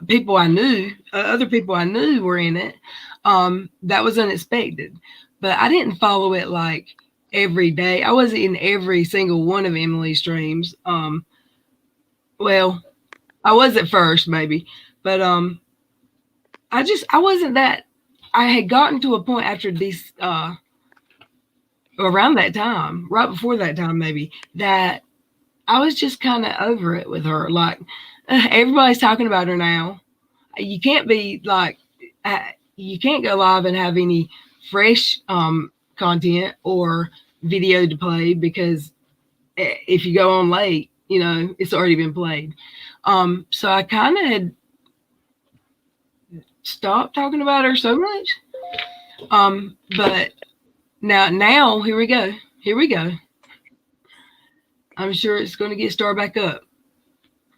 people I knew, other people I knew were in it. That was unexpected, but I didn't follow it like every day. I wasn't in every single one of Emily's streams. Well, I was at first maybe, but I wasn't that. I had gotten to a point after these around that time, right before that time maybe, that I was just kind of over it with her. Like everybody's talking about her now. You can't be like you can't go live and have any fresh content or video to play, because if you go on late, it's already been played. So I kind of had stopped talking about her so much. But now here we go. I'm sure it's going to get started back up.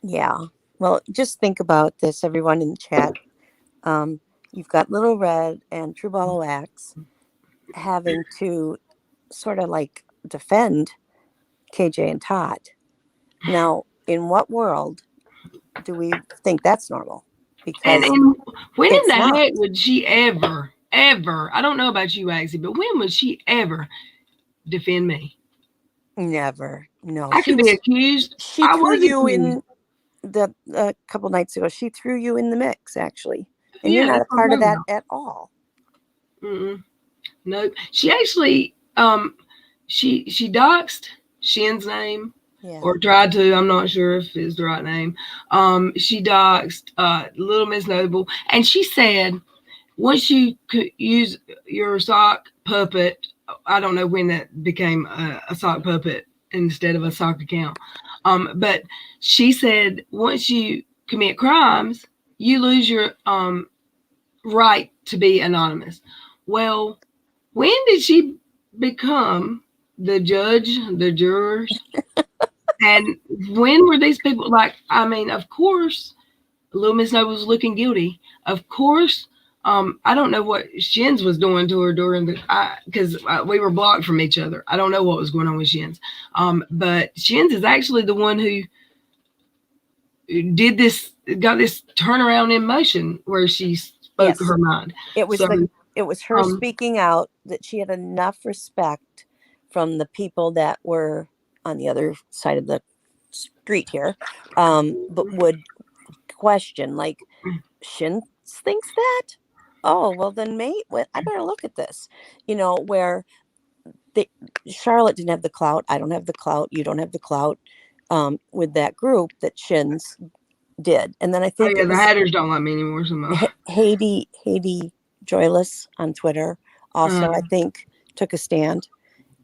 Yeah. Well, just think about this, everyone in the chat. You've got Little Red and True Ball of Wax having to sort of like defend KJ and Todd. Now, in what world do we think that's normal? Because and when in it's the not. heck would she ever, I don't know about you, Waxy, but when would she ever defend me? Never. No. I could be accused. She I threw was you accused. in a couple nights ago. She threw you in the mix, actually. And Yeah, you're not a that's what I'm part of that talking at all. Mm-mm. No, she actually, she doxed Shin's name, Yeah. or tried to. I'm not sure if it's the right name. She doxed Little Miss Noble, and she said once you could use your sock puppet, I don't know when that became a sock puppet instead of a sock account. But she said once you commit crimes, you lose your right to be anonymous. Well, when did she become the judge, the jurors? And when were these people like, I mean, of course, Little Miss Noble was looking guilty. Of course, I don't know what Shins was doing to her during because we were blocked from each other. I don't know what was going on with Shins. But Shins is actually the one who did this, got this turnaround in motion where she spoke her mind. It was it was her speaking out that she had enough respect from the people that were on the other side of the street here, but would question, like, Shin thinks that? Oh, well then, mate, I better look at this. Where Charlotte didn't have the clout. I don't have the clout. You don't have the clout with that group that Shin's did. And then I think the Hatters don't like me anymore so much. Haiti Joyless on Twitter also, I think, took a stand.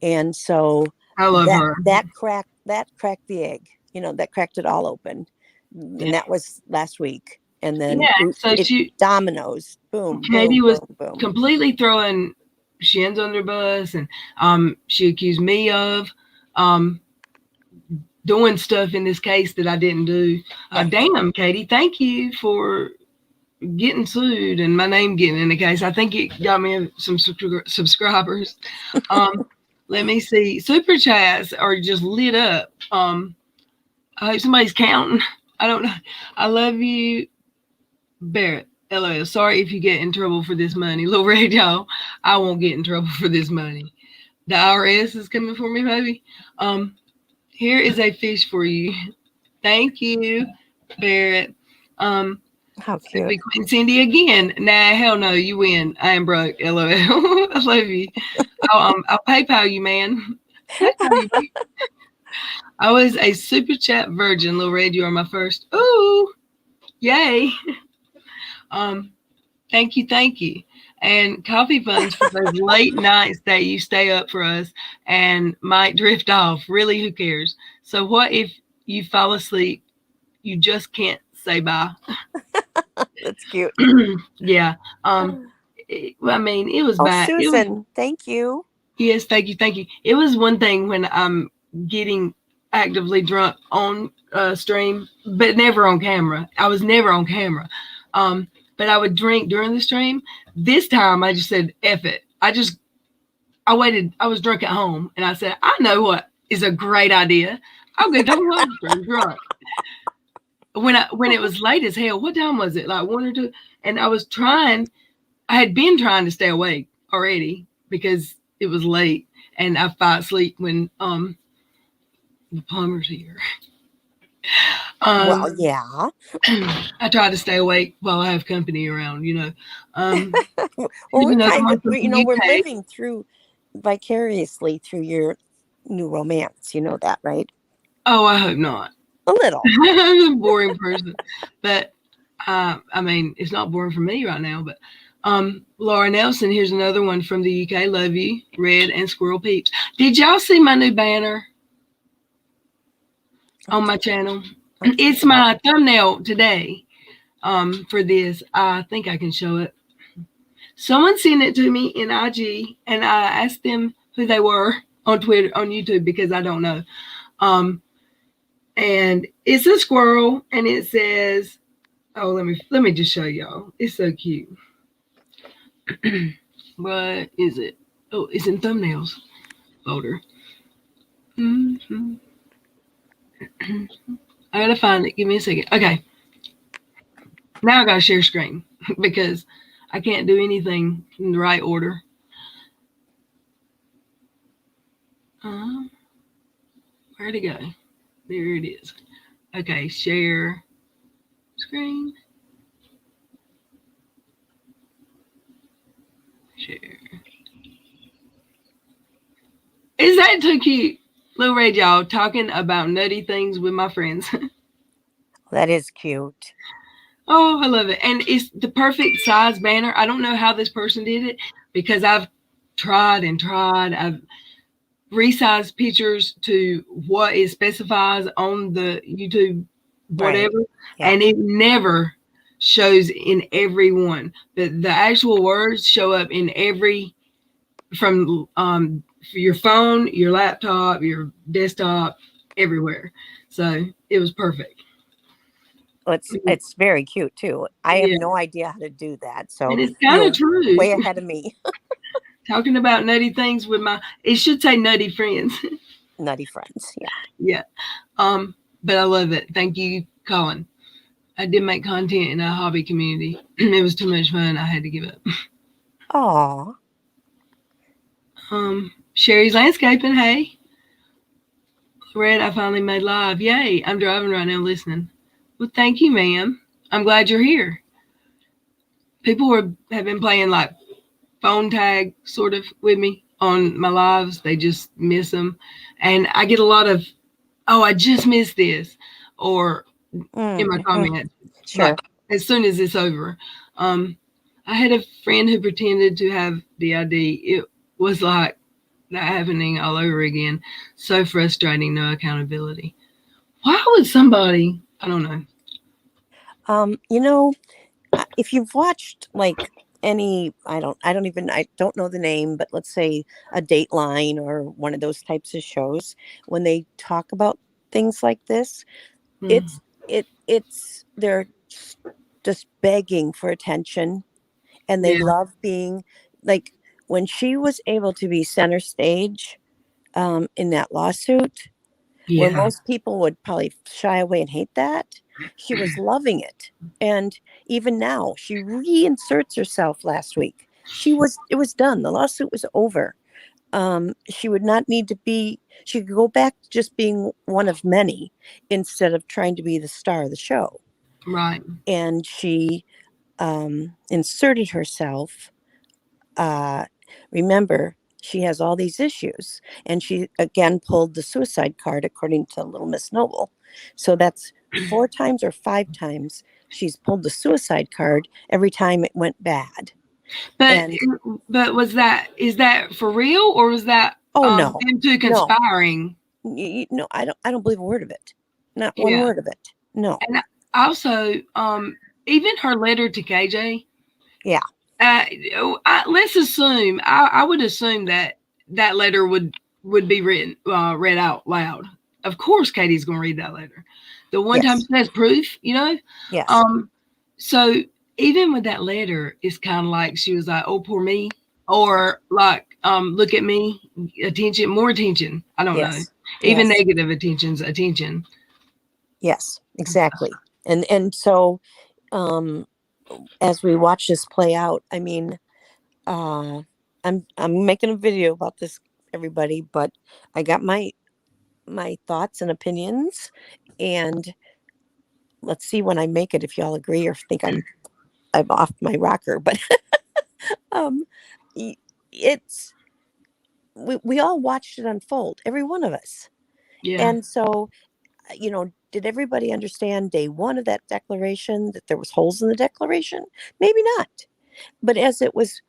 And so I love her. That cracked the egg. That cracked it all open. And that was last week. And then dominoes. Boom. Katie was boom. completely throwing Shins under the bus, and she accused me of doing stuff in this case that I didn't do. Damn, Katie, thank you for getting sued and my name getting in the case. I think it got me some subscribers. Let me see. Super chats are just lit up. I hope somebody's counting. I don't know. I love you, Barrett. LOL. Sorry if you get in trouble for this money. Little Red, y'all. I won't get in trouble for this money. The IRS is coming for me, baby. Um, Here is a fish for you. Thank you, Barrett. Um, How cute. Queen Cindy again. Nah, hell no, you win. I am broke. LOL. I love you. I'll PayPal you, man. PayPal you. I was a super chat virgin. Little Red, you are my first. Ooh, yay. Um, Thank you, thank you. And coffee funds for those late nights that you stay up for us and might drift off. Really, who cares? So, what if you fall asleep? You just can't say bye. That's cute. Yeah. I mean, it was Oh, bad. It was, Susan, thank you. yes, thank you, thank you. It was one thing when I'm getting actively drunk on stream, but never on camera. I was never on camera. But I would drink during the stream. This time I just said, F it. I waited. I was drunk at home and I said, I know what is a great idea. I'll go double home stream drunk. When it was late as hell, what time was it? Like 1 or 2? And I had been trying to stay awake already because it was late and I fall asleep when the plumber's here. Well, yeah. I try to stay awake while I have company around, Well, even we're though kind of, someone from the we're UK. living through vicariously through your new romance. You know that, right? Oh, I hope not. A little. I'm a boring person, but I mean, it's not boring for me right now. But Laura Nelson, here's another one from the UK. Love you, Red and Squirrel Peeps. Did y'all see my new banner on my channel? It's my thumbnail today. For this, I think I can show it. Someone sent it to me in IG, and I asked them who they were on Twitter, on YouTube, because I don't know. And it's a squirrel, and it says, "Oh, let me just show y'all. It's so cute." What is it? Oh, it's in thumbnails folder. Mm-hmm. I gotta find it. Give me a second. Okay. Now I gotta share screen because I can't do anything in the right order. Where'd it go? There it is. Okay, share screen. Share. Is that too cute? Little Red, y'all, talking about nutty things with my friends. That is cute. Oh, I love it. And it's the perfect size banner. I don't know how this person did it because I've tried and tried. I've resized pictures to what it specifies on the YouTube, whatever, Right. Yeah. and it never shows in every one. But the actual words show up in every, from your phone, your laptop, your desktop, everywhere. So it was perfect. It's very cute too. I have Yeah. no idea how to do that. So And it's kind you're of true. way ahead of me. Talking about nutty things with it should say nutty friends. Nutty friends. Yeah. Yeah. But I love it. Thank you, Colin. I did make content in a hobby community. It was too much fun. I had to give up. Aw. Sherry's landscaping. Hey, Red. I finally made live. Yay! I'm driving right now, listening. Well, thank you, ma'am. I'm glad you're here. People have been playing like phone tag sort of with me on my lives. They just miss them, and I get a lot of, "Oh, I just missed this," or in my comments, Sure. like as soon as it's over. I had a friend who pretended to have DID. It was like that happening all over again. So frustrating, no accountability. Why would somebody? I don't know. You know, if you've watched like any, I don't know the name, but let's say a Dateline or one of those types of shows, when they talk about things like this, it's they're just begging for attention, and they Yeah. love being like, when she was able to be center stage in that lawsuit, where Yeah. most people would probably shy away and hate that. She was loving it. And even now, she reinserts herself last week. It was done. The lawsuit was over. She would not need to be, she could go back to just being one of many instead of trying to be the star of the show. Right. And she inserted herself. Remember, she has all these issues, and she again pulled the suicide card, according to Little Miss Noble. So that's 4 times or 5 times she's pulled the suicide card every time it went bad. But And is that for real, or was that oh no, them two conspiring? no, I don't believe a word of it. Not one Yeah. word of it. No. And also, even her letter to KJ. Yeah. Let's assume I would assume that letter would be read out loud. Of course, Katie's going to read that letter. The one time Yes. she has proof, you know. Yes. So even with that letter, it's kind of like she was like, "Oh, poor me," or like, "Look at me, attention, more attention." I don't know. Yes. Even Yes. negative attention's attention. Yes, exactly. And so as we watch this play out, I mean, I'm making a video about this, everybody, but I got my thoughts and opinions, and let's see when I make it if y'all agree or think I'm off my rocker. But um, it's we all watched it unfold, every one of us, Yeah. and so did everybody understand day one of that declaration that there was holes in the declaration? Maybe not, but as it was,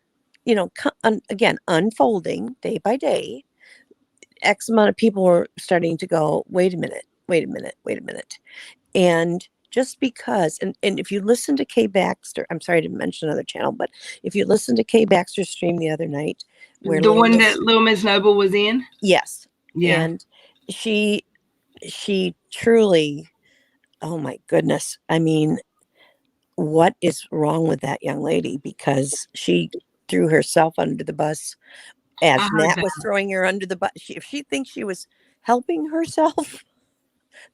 again, unfolding day by day, X amount of people were starting to go, wait a minute, wait a minute, wait a minute. And just because, and if you listen to Kay Baxter, I'm sorry to mention another channel, but if you listen to Kay Baxter's stream the other night, where The one that Little Miss Noble was in. yes, Yeah. and she truly, oh my goodness, I mean, what is wrong with that young lady? Because she threw herself under the bus as Nat was throwing her under the bus. If she thinks she was helping herself,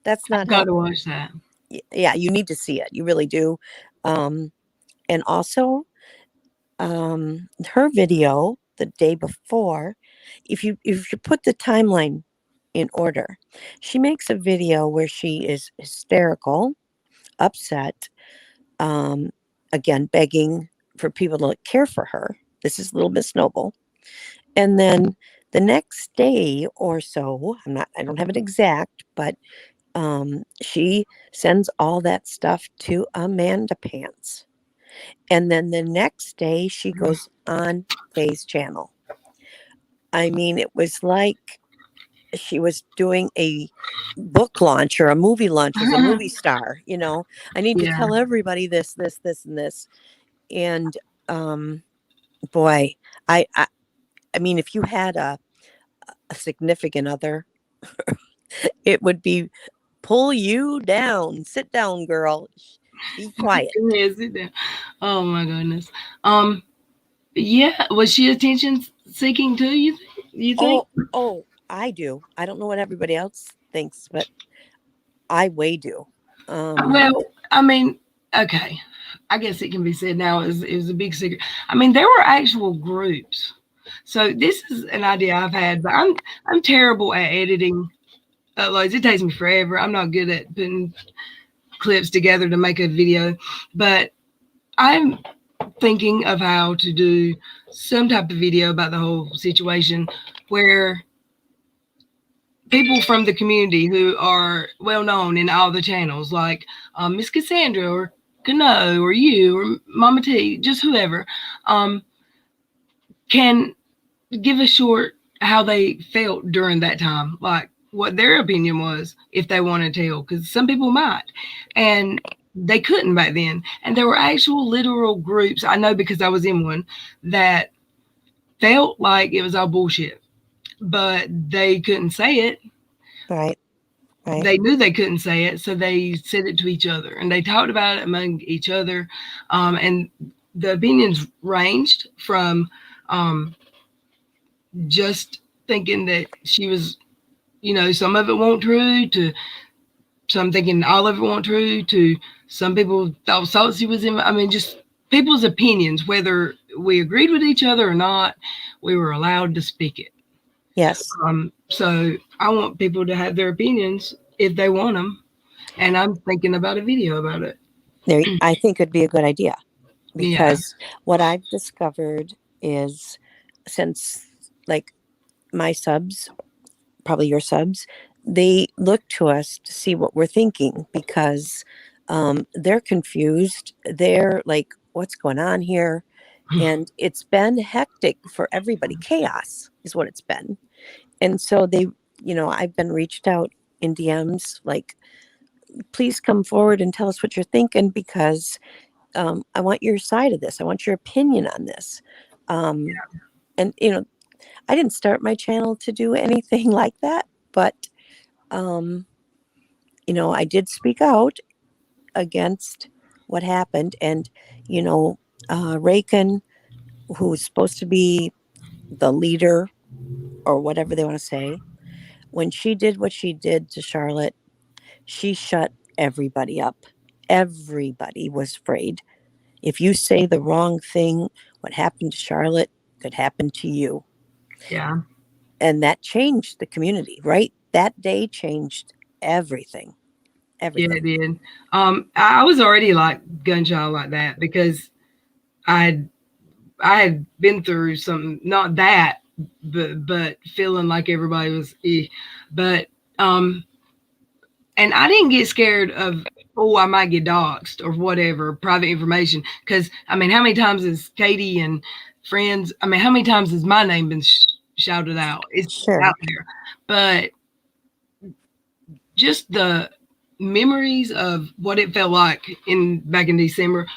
that's not Got to helping. watch that. Yeah, you need to see it. You really do. And also, her video the day before, if you put the timeline in order, she makes a video where she is hysterical, upset, again begging for people to care for her. This is Little Miss Noble. And then the next day or so, I don't have it exact, but she sends all that stuff to Amanda Pants. And then the next day she goes on Faye's channel. I mean, it was like she was doing a book launch or a movie launch as a movie star. I need to tell everybody this, this, this, and this. And boy, I mean, if you had a significant other, it would be pull you down. Sit down, girl. Be quiet. Yeah, sit down. Oh my goodness. Yeah, was she attention seeking too? You think? Oh, I do. I don't know what everybody else thinks, but I way do. Well, I mean, okay. I guess it can be said now it was a big secret. I mean, there were actual groups. So this is an idea I've had, but I'm terrible at editing uploads. It takes me forever. I'm not good at putting clips together to make a video, but I'm thinking of how to do some type of video about the whole situation where people from the community who are well known in all the channels, like Miss Cassandra or Kano or you or Mama T, just whoever, can give a short how they felt during that time, like what their opinion was if they want to tell, because some people might, and they couldn't back then. And there were actual literal groups, I know because I was in one, that felt like it was all bullshit, but they couldn't say it. Right. They knew they couldn't say it, so they said it to each other, and they talked about it among each other. And the opinions ranged from just thinking that she was, some of it won't true, to some thinking all of it won't true, to some people thought Salty was in. I mean, just people's opinions, whether we agreed with each other or not, we were allowed to speak it. Yes. So I want people to have their opinions if they want them, and I'm thinking about a video about it. I think it'd be a good idea, Yeah. because what I've discovered is, since like my subs, probably your subs, they look to us to see what we're thinking, because they're confused. They're like, what's going on here? And it's been hectic for everybody. Chaos is what it's been. And so I've been reached out in DMs like, please come forward and tell us what you're thinking, because I want your side of this. I want your opinion on this. And, I didn't start my channel to do anything like that, but, I did speak out against what happened. And, Raken, who's supposed to be the leader or whatever they want to say, when she did what she did to Charlotte, she shut everybody up. Everybody was afraid. If you say the wrong thing, what happened to Charlotte could happen to you. Yeah. And that changed the community, right? That day changed everything. Yeah, Everything. it did. I was already like gun shy like that, because I had been through something, not that, but feeling like everybody was, but and I didn't get scared of, I might get doxxed or whatever, private information, because I mean, how many times has Katie and friends? I mean, how many times has my name been shouted out? It's Sure. out there, but just the memories of what it felt like back in December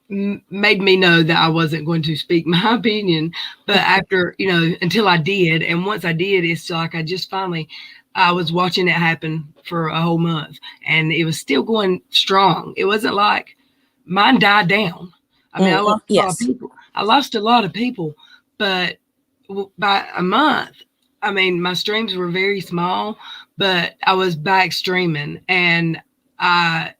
made me know that I wasn't going to speak my opinion. But after, until I did, and once I did, it's like I was watching it happen for a whole month, and it was still going strong. It wasn't like mine died down. I mean, I lost a lot of people. I lost a lot of people, but by a month, I mean, my streams were very small, but I was back streaming, and I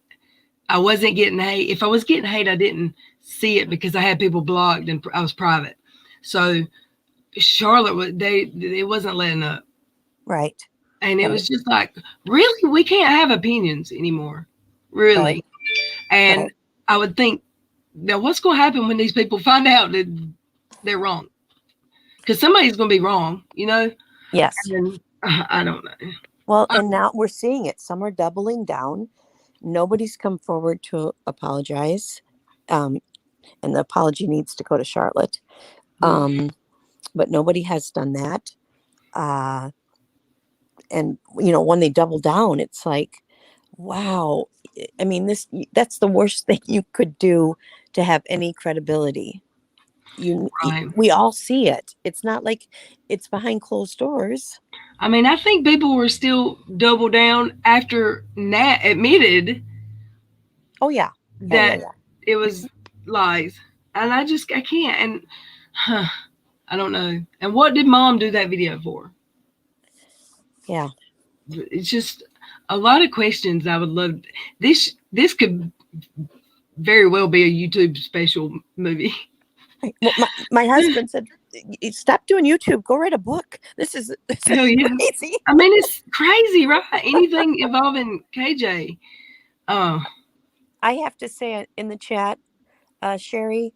wasn't getting hate. If I was getting hate, I didn't see it because I had people blocked and I was private. So Charlotte, it wasn't letting up. Right. And it was just like, really, we can't have opinions anymore, really. Right. And I would think, now what's going to happen when these people find out that they're wrong? Because somebody's going to be wrong, Yes. And I don't know. Well, and now we're seeing it. Some are doubling down. Nobody's come forward to apologize. And the apology needs to go to Charlotte. But nobody has done that. And, when they double down, it's like, wow. I mean, that's the worst thing you could do to have any credibility. We all see it. It's not like it's behind closed doors. I mean, I think people were still double down after Nat admitted that it was lies. And I can't. And I don't know. And what did Mom do that video for? Yeah. It's just a lot of questions I would love. This could very well be a YouTube special movie. Well, my husband said, stop doing YouTube, go write a book. This is crazy. I mean, it's crazy, right? Anything involving KJ. I have to say in the chat, Sherry,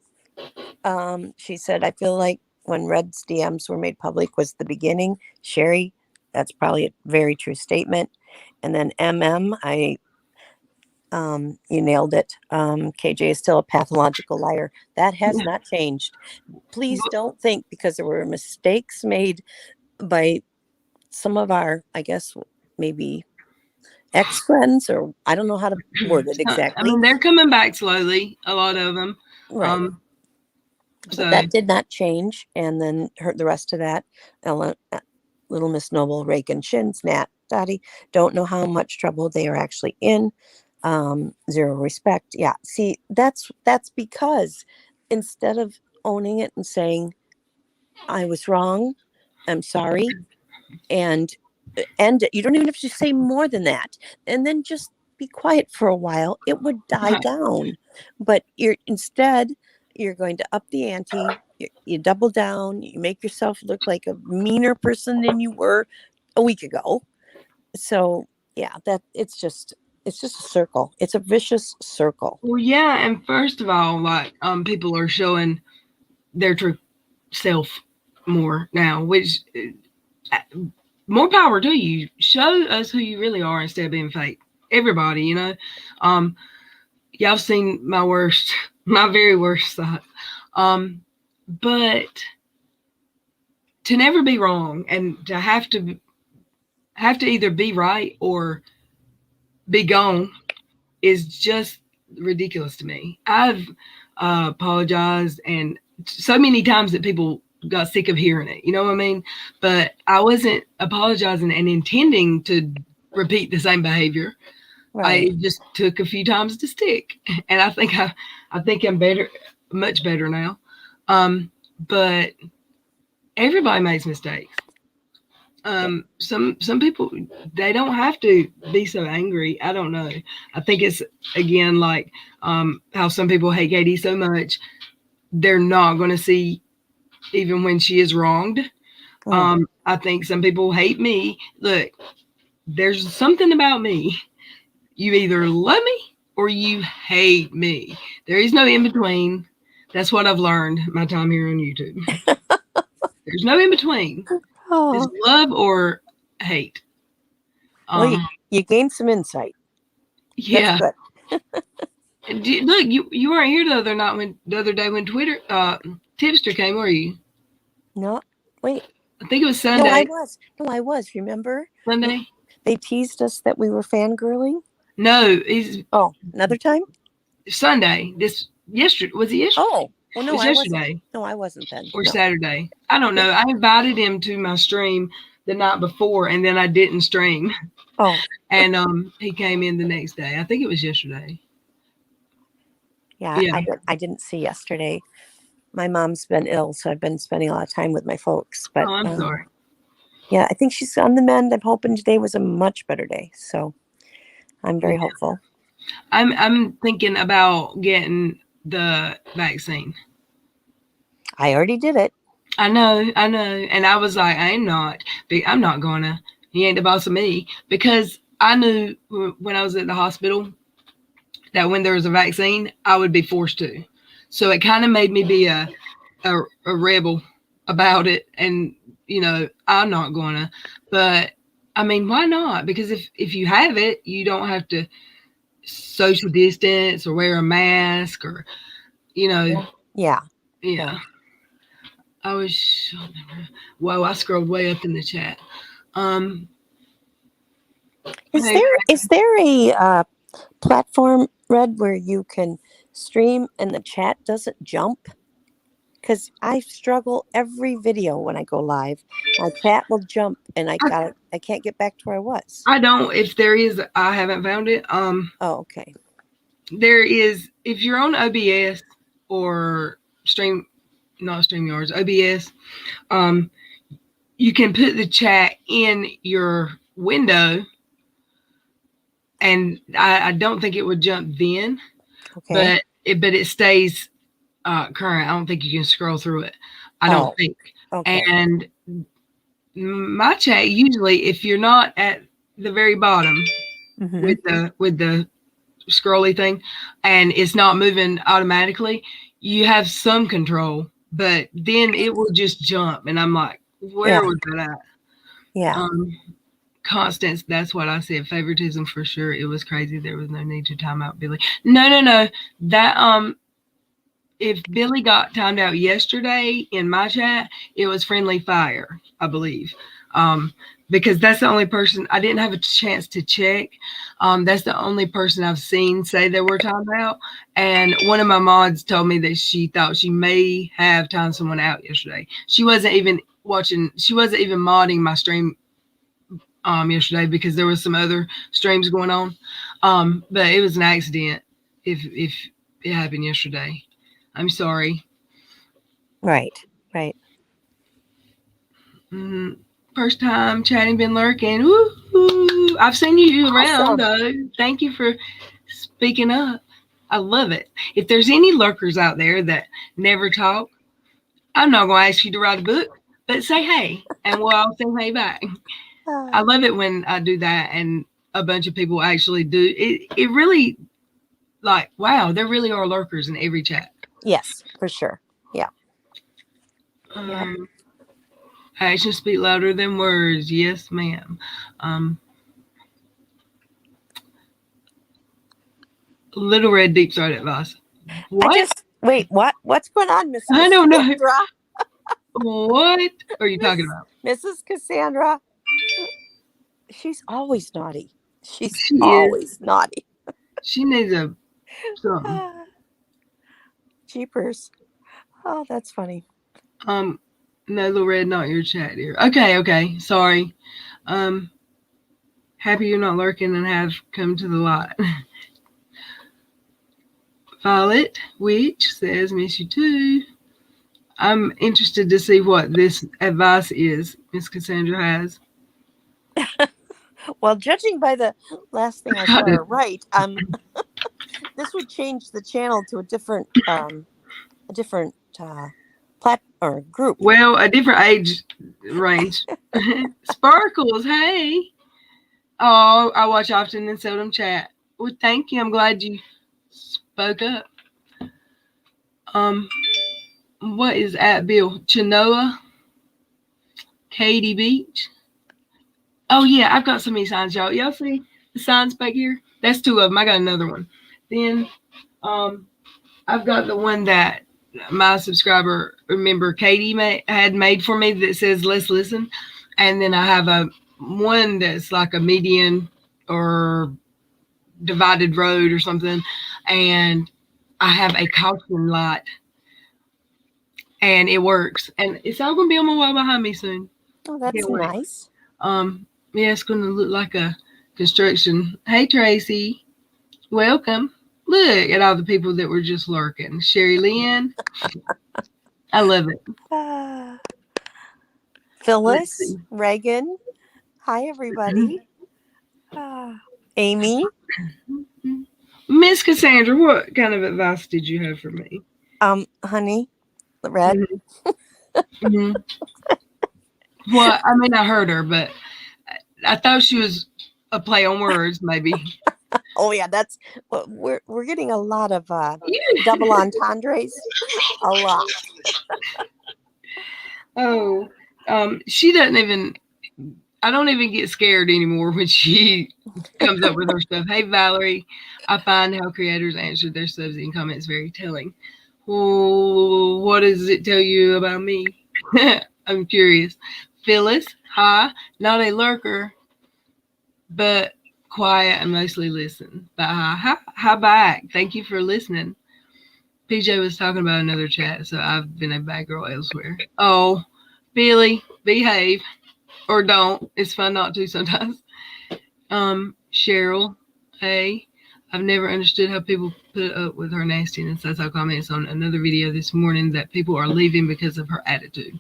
she said, I feel like when Red's DMs were made public was the beginning. Sherry, that's probably a very true statement. And then you nailed it. KJ is still a pathological liar. That has not changed. Please don't think because there were mistakes made by some of our, I guess, maybe ex-friends, or I don't know how to word it exactly. I mean, they're coming back slowly, a lot of them. Right. But that did not change. And then the rest of that, Little Miss Noble, Reagan, Shins, Nat, Dottie, don't know how much trouble they are actually in. Zero respect. Yeah. See, that's because instead of owning it and saying, I was wrong, I'm sorry, and end it. You don't even have to say more than that. And then just be quiet for a while. It would die Right. down. But instead, you're going to up the ante. You double down. You make yourself look like a meaner person than you were a week ago. So yeah, that it's just a circle. It's a vicious circle. Well, yeah, and first of all, like people are showing their true self more now, which more power to you. Show us who you really are instead of being fake. Everybody, you know. Y'all seen my worst, my very worst side. But to never be wrong and to have to either be right or be gone is just ridiculous to me. I've apologized and so many times that people got sick of hearing it. You know what I mean? But I wasn't apologizing and intending to repeat the same behavior. Right. I just took a few times to stick, and I think I'm better, much better now. But everybody makes mistakes. Some people, they don't have to be so angry. I don't know. I think it's again like how some people hate Katie so much, they're not going to see even when she is wronged. I think some people hate me. Look, there's something about me. You either love me or you hate me. There is no in between. That's what I've learned my time here on YouTube. There's no in between. It's love or hate. Well, you gained some insight. Yeah. That's good. Look, you weren't here the other day when Twitter Tipster came, were you? No, wait. I think it was Sunday. No, I was. Remember? Sunday. They teased us that we were fangirling. No, another time. Sunday. Yesterday was it yesterday? Oh, well, no, it was yesterday. No, I wasn't then. Or Saturday. I don't know. I invited him to my stream the night before, and then I didn't stream. Oh. And he came in the next day. I think it was yesterday. Yeah. I didn't see yesterday. My mom's been ill, so I've been spending a lot of time with my folks. But I'm sorry. Yeah, I think she's on the mend. I'm hoping today was a much better day. So I'm very hopeful. I'm thinking about getting the vaccine. I already did it. I know. And I was like, I'm not gonna. He ain't the boss of me. Because I knew when I was at the hospital that when there was a vaccine, I would be forced to. So it kind of made me be a rebel about it. And, you know, I'm not gonna. But, I mean, why not? Because if you have it, you don't have to social distance or wear a mask or, you know. Yeah. I was, whoa, I scrolled way up in the chat. Is there a platform, Red, where you can stream and the chat doesn't jump? Because I struggle every video when I go live. My chat will jump and I can't get back to where I was. I don't. If there is, I haven't found it. Oh, okay. There is, if you're on OBS or not StreamYards, OBS, you can put the chat in your window, and I don't think it would jump then. Okay. But it stays current. I don't think you can scroll through it. I don't think. Okay. And my chat usually, if you're not at the very bottom with the scrolly thing, and it's not moving automatically, you have some control. But then it will just jump, and I'm like, where was that at? Yeah. Constance, that's what I said. Favoritism for sure. It was crazy. There was no need to time out Billy. No. That if Billy got timed out yesterday in my chat, it was friendly fire, I believe. Because that's the only person I didn't have a chance to check. That's the only person I've seen say they were timed out. And one of my mods told me that she thought she may have timed someone out yesterday. She wasn't even modding my stream yesterday because there was some other streams going on. But it was an accident if it happened yesterday. I'm sorry. Right. First time chatting, been lurking. Woo-hoo. I've seen you around, though. Thank you for speaking up. I love it. If there's any lurkers out there that never talk, I'm not going to ask you to write a book, but say hey, and we'll all say hey back. I love it when I do that and a bunch of people actually do. It really, like, wow, there really are lurkers in every chat. Yes, for sure. Yeah. Actions speak louder than words. Yes, ma'am. Little Red Deep Throat advice. What? Wait, what? What's going on, Miss I don't know. Cassandra? What are you talking about? Mrs. Cassandra. She's always naughty. She is. always naughty. She needs a something. Jeepers. Oh, that's funny. No, Little Red, not your chat, dear. Okay. Sorry. Happy you're not lurking and have come to the light. Violet Witch says, miss you too. I'm interested to see what this advice is Miss Cassandra has. Well, judging by the last thing I saw her write, this would change the channel to a different plat or group. Well, a different age range. Sparkles, hey. Oh, I watch often and seldom chat. Well, thank you. I'm glad you spoke up. What is at Bill? Chenoa? Katy Beach? Oh, yeah, I've got so many signs, y'all. Y'all see the signs back here? That's 2 of them. I got another one. Then I've got the one that my subscriber, remember, Katie had made for me that says, let's listen. And then I have one that's like a median or divided road or something. And I have a caution light. And it works. And it's all going to be on my wall behind me soon. Oh, that's nice. Yeah, it's going to look like a construction. Hey, Tracy. Welcome. Look at all the people that were just lurking. Sherry Lynn. I love it. Phyllis, Reagan. Hi, everybody. Amy. Miss Cassandra, what kind of advice did you have for me? Honey, Red. Mm-hmm. Well, I mean, I heard her, but I thought she was a play on words, maybe. Oh yeah, that's we're getting a lot of double entendres. A lot. Oh, she doesn't even. I don't even get scared anymore when she comes up with her stuff. Hey, Valerie, I find how creators answer their subs in comments very telling. Well, what does it tell you about me? I'm curious. Phyllis, hi, not a lurker, but quiet and mostly listen. But hi back. Thank you for listening. PJ was talking about another chat, so I've been a bad girl elsewhere. Oh, Billy, behave. Or don't. It's fun not to sometimes. Cheryl, hey. I've never understood how people put up with her nastiness. That's our comments on another video this morning that people are leaving because of her attitude.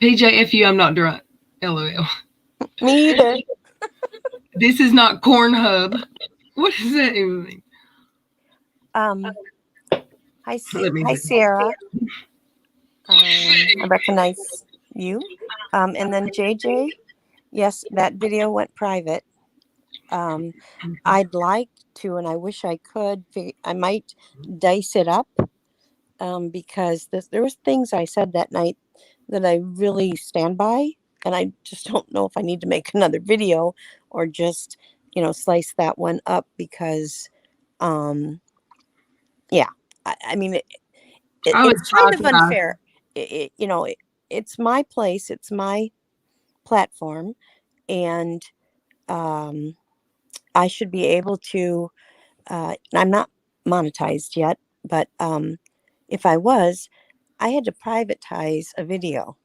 PJFU, I'm not drunk. LOL. Me either. This is not Cornhub. What does that even mean? Hi, Sarah. I recognize you. And then JJ, yes, that video went private. I'd like to, and I wish I could, I might dice it up because there was things I said that night that I really stand by, and I just don't know if I need to make another video or just, slice that one up because, yeah, I mean, it's kind of unfair. It's my place, it's my platform, and I should be able to, I'm not monetized yet, but if I was, I had to privatize a video,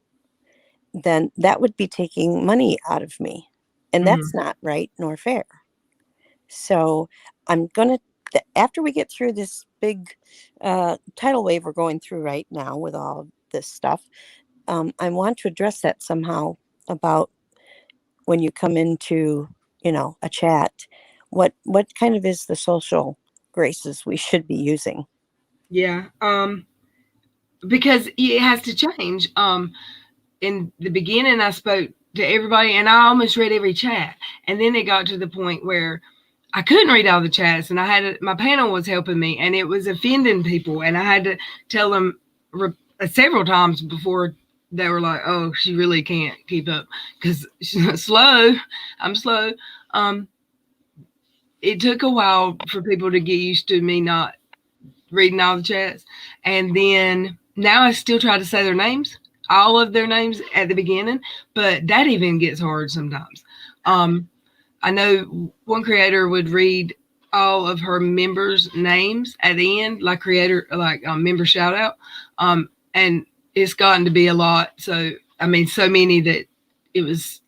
then that would be taking money out of me. And that's not right nor fair. So I'm going to, after we get through this big tidal wave we're going through right now with all of this stuff, I want to address that somehow about when you come into, a chat, what kind of is the social graces we should be using? Yeah. Because it has to change. In the beginning, I spoke to everybody, and I almost read every chat, and then it got to the point where I couldn't read all the chats, and my panel was helping me, and it was offending people, and I had to tell them several times before they were like, "Oh, she really can't keep up because she's slow. I'm slow." Um, it took a while for people to get used to me not reading all the chats, and then now I still try to say their names, all of their names at the beginning, but that even gets hard sometimes. I know one creator would read all of her members' names at the end, like member shout out, and it's gotten to be a lot. So I mean, so many that it was.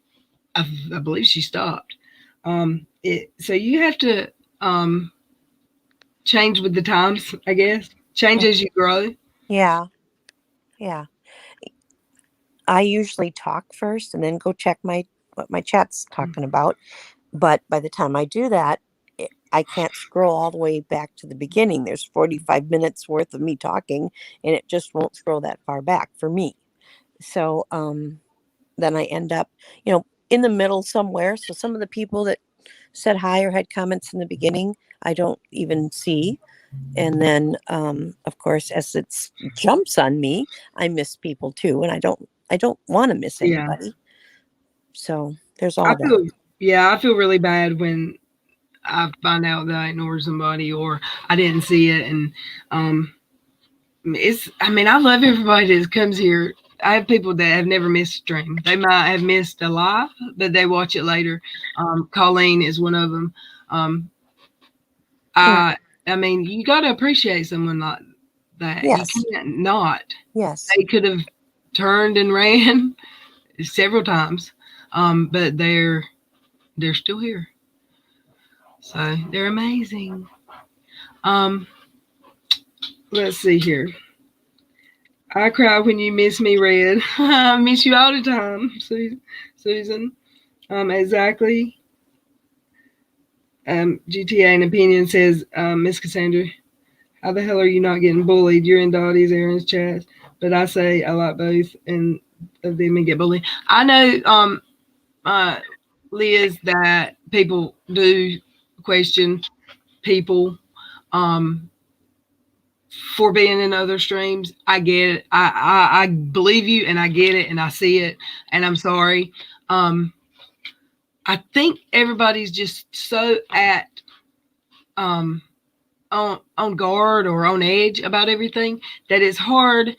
I believe she stopped. So you have to change with the times, I guess. Change as you grow. Yeah. I usually talk first and then go check what my chat's talking about. But by the time I do that, I can't scroll all the way back to the beginning. There's 45 minutes worth of me talking, and it just won't scroll that far back for me. So then I end up, in the middle somewhere. So some of the people that said hi or had comments in the beginning, I don't even see. And then, of course, as it jumps on me, I miss people too, and I don't want to miss anybody. Yeah. So there's all that. I feel really bad when I find out that I ignored somebody or I didn't see it, and I love everybody that comes here. I have people that have never missed a stream. They might have missed a live, but they watch it later. Colleen is one of them. You got to appreciate someone like that. Yes. You can't not. Yes. They could have turned and ran several times, but they're still here. So they're amazing. Let's see here. I cry when you miss me, Red. I miss you all the time, Susan. Exactly. GTA and Opinion says, Miss Cassandra, how the hell are you not getting bullied? You're in Dottie's, Aaron's chat. But I say I like both and of them and get bullied. I know, Liz, that people do question people for being in other streams. I get it. I believe you, and I get it, and I see it, and I'm sorry. I think everybody's just so at on guard or on edge about everything that it's hard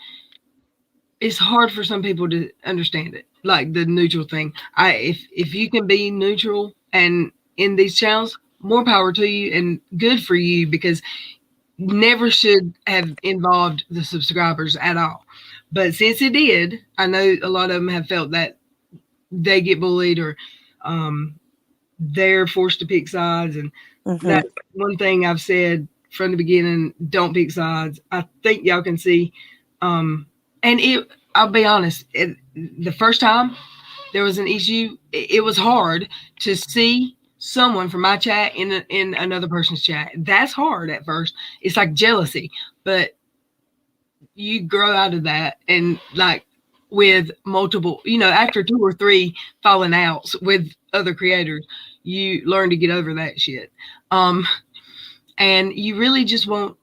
for some people to understand it, like the neutral thing. If you can be neutral and in these channels, more power to you and good for you, because never should have involved the subscribers at all. But since it did, I know a lot of them have felt that they get bullied or they're forced to pick sides, and that's one thing I've said from the beginning: don't pick sides. I think y'all can see, and I'll be honest, the first time there was an issue, it was hard to see someone from my chat in another person's chat. That's hard at first. It's like jealousy, but you grow out of that, and like with multiple, after 2 or 3 falling outs with other creators, you learn to get over that shit. And you really just want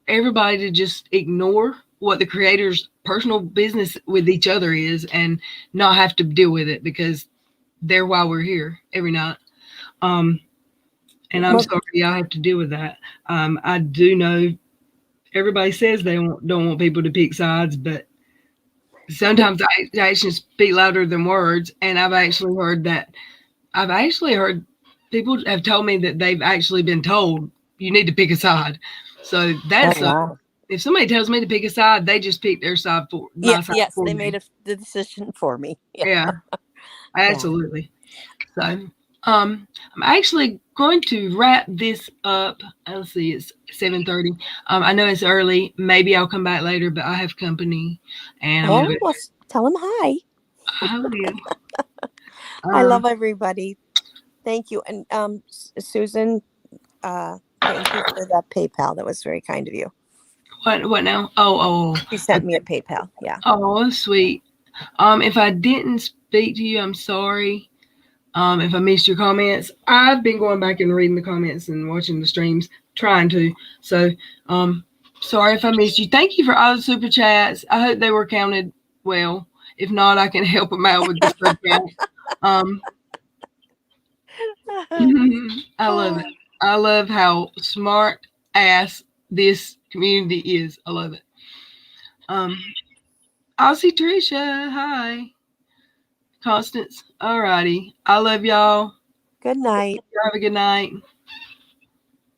everybody to just ignore what the creator's personal business with each other is and not have to deal with it, because they're why we're here every night. And I'm sorry y'all have to deal with that. I do know everybody says they don't want people to pick sides, but sometimes actions speak louder than words. And I've actually heard people have told me that they've actually been told you need to pick a side. So that's if somebody tells me to pick a side, they just pick their side for my side. Yes, for they me. made the decision for me. Yeah, absolutely. So I'm actually going to wrap this up. Let's see, it's 7:30. I know it's early. Maybe I'll come back later, but I have company, and Tell them hi. I will. I love everybody. Thank you. And Susan, thank you for that PayPal. That was very kind of you. What now? Oh. She sent me a PayPal. Yeah. Oh, sweet. If I didn't speak to you, I'm sorry. If I missed your comments, I've been going back and reading the comments and watching the streams, trying to. So, sorry if I missed you. Thank you for all the super chats. I hope they were counted well. If not, I can help them out with the sub count. I love it. I love how smart ass this community is. I love it. Aussie Tricia, hi. Constance, alrighty. I love y'all. Good night. Have a good night.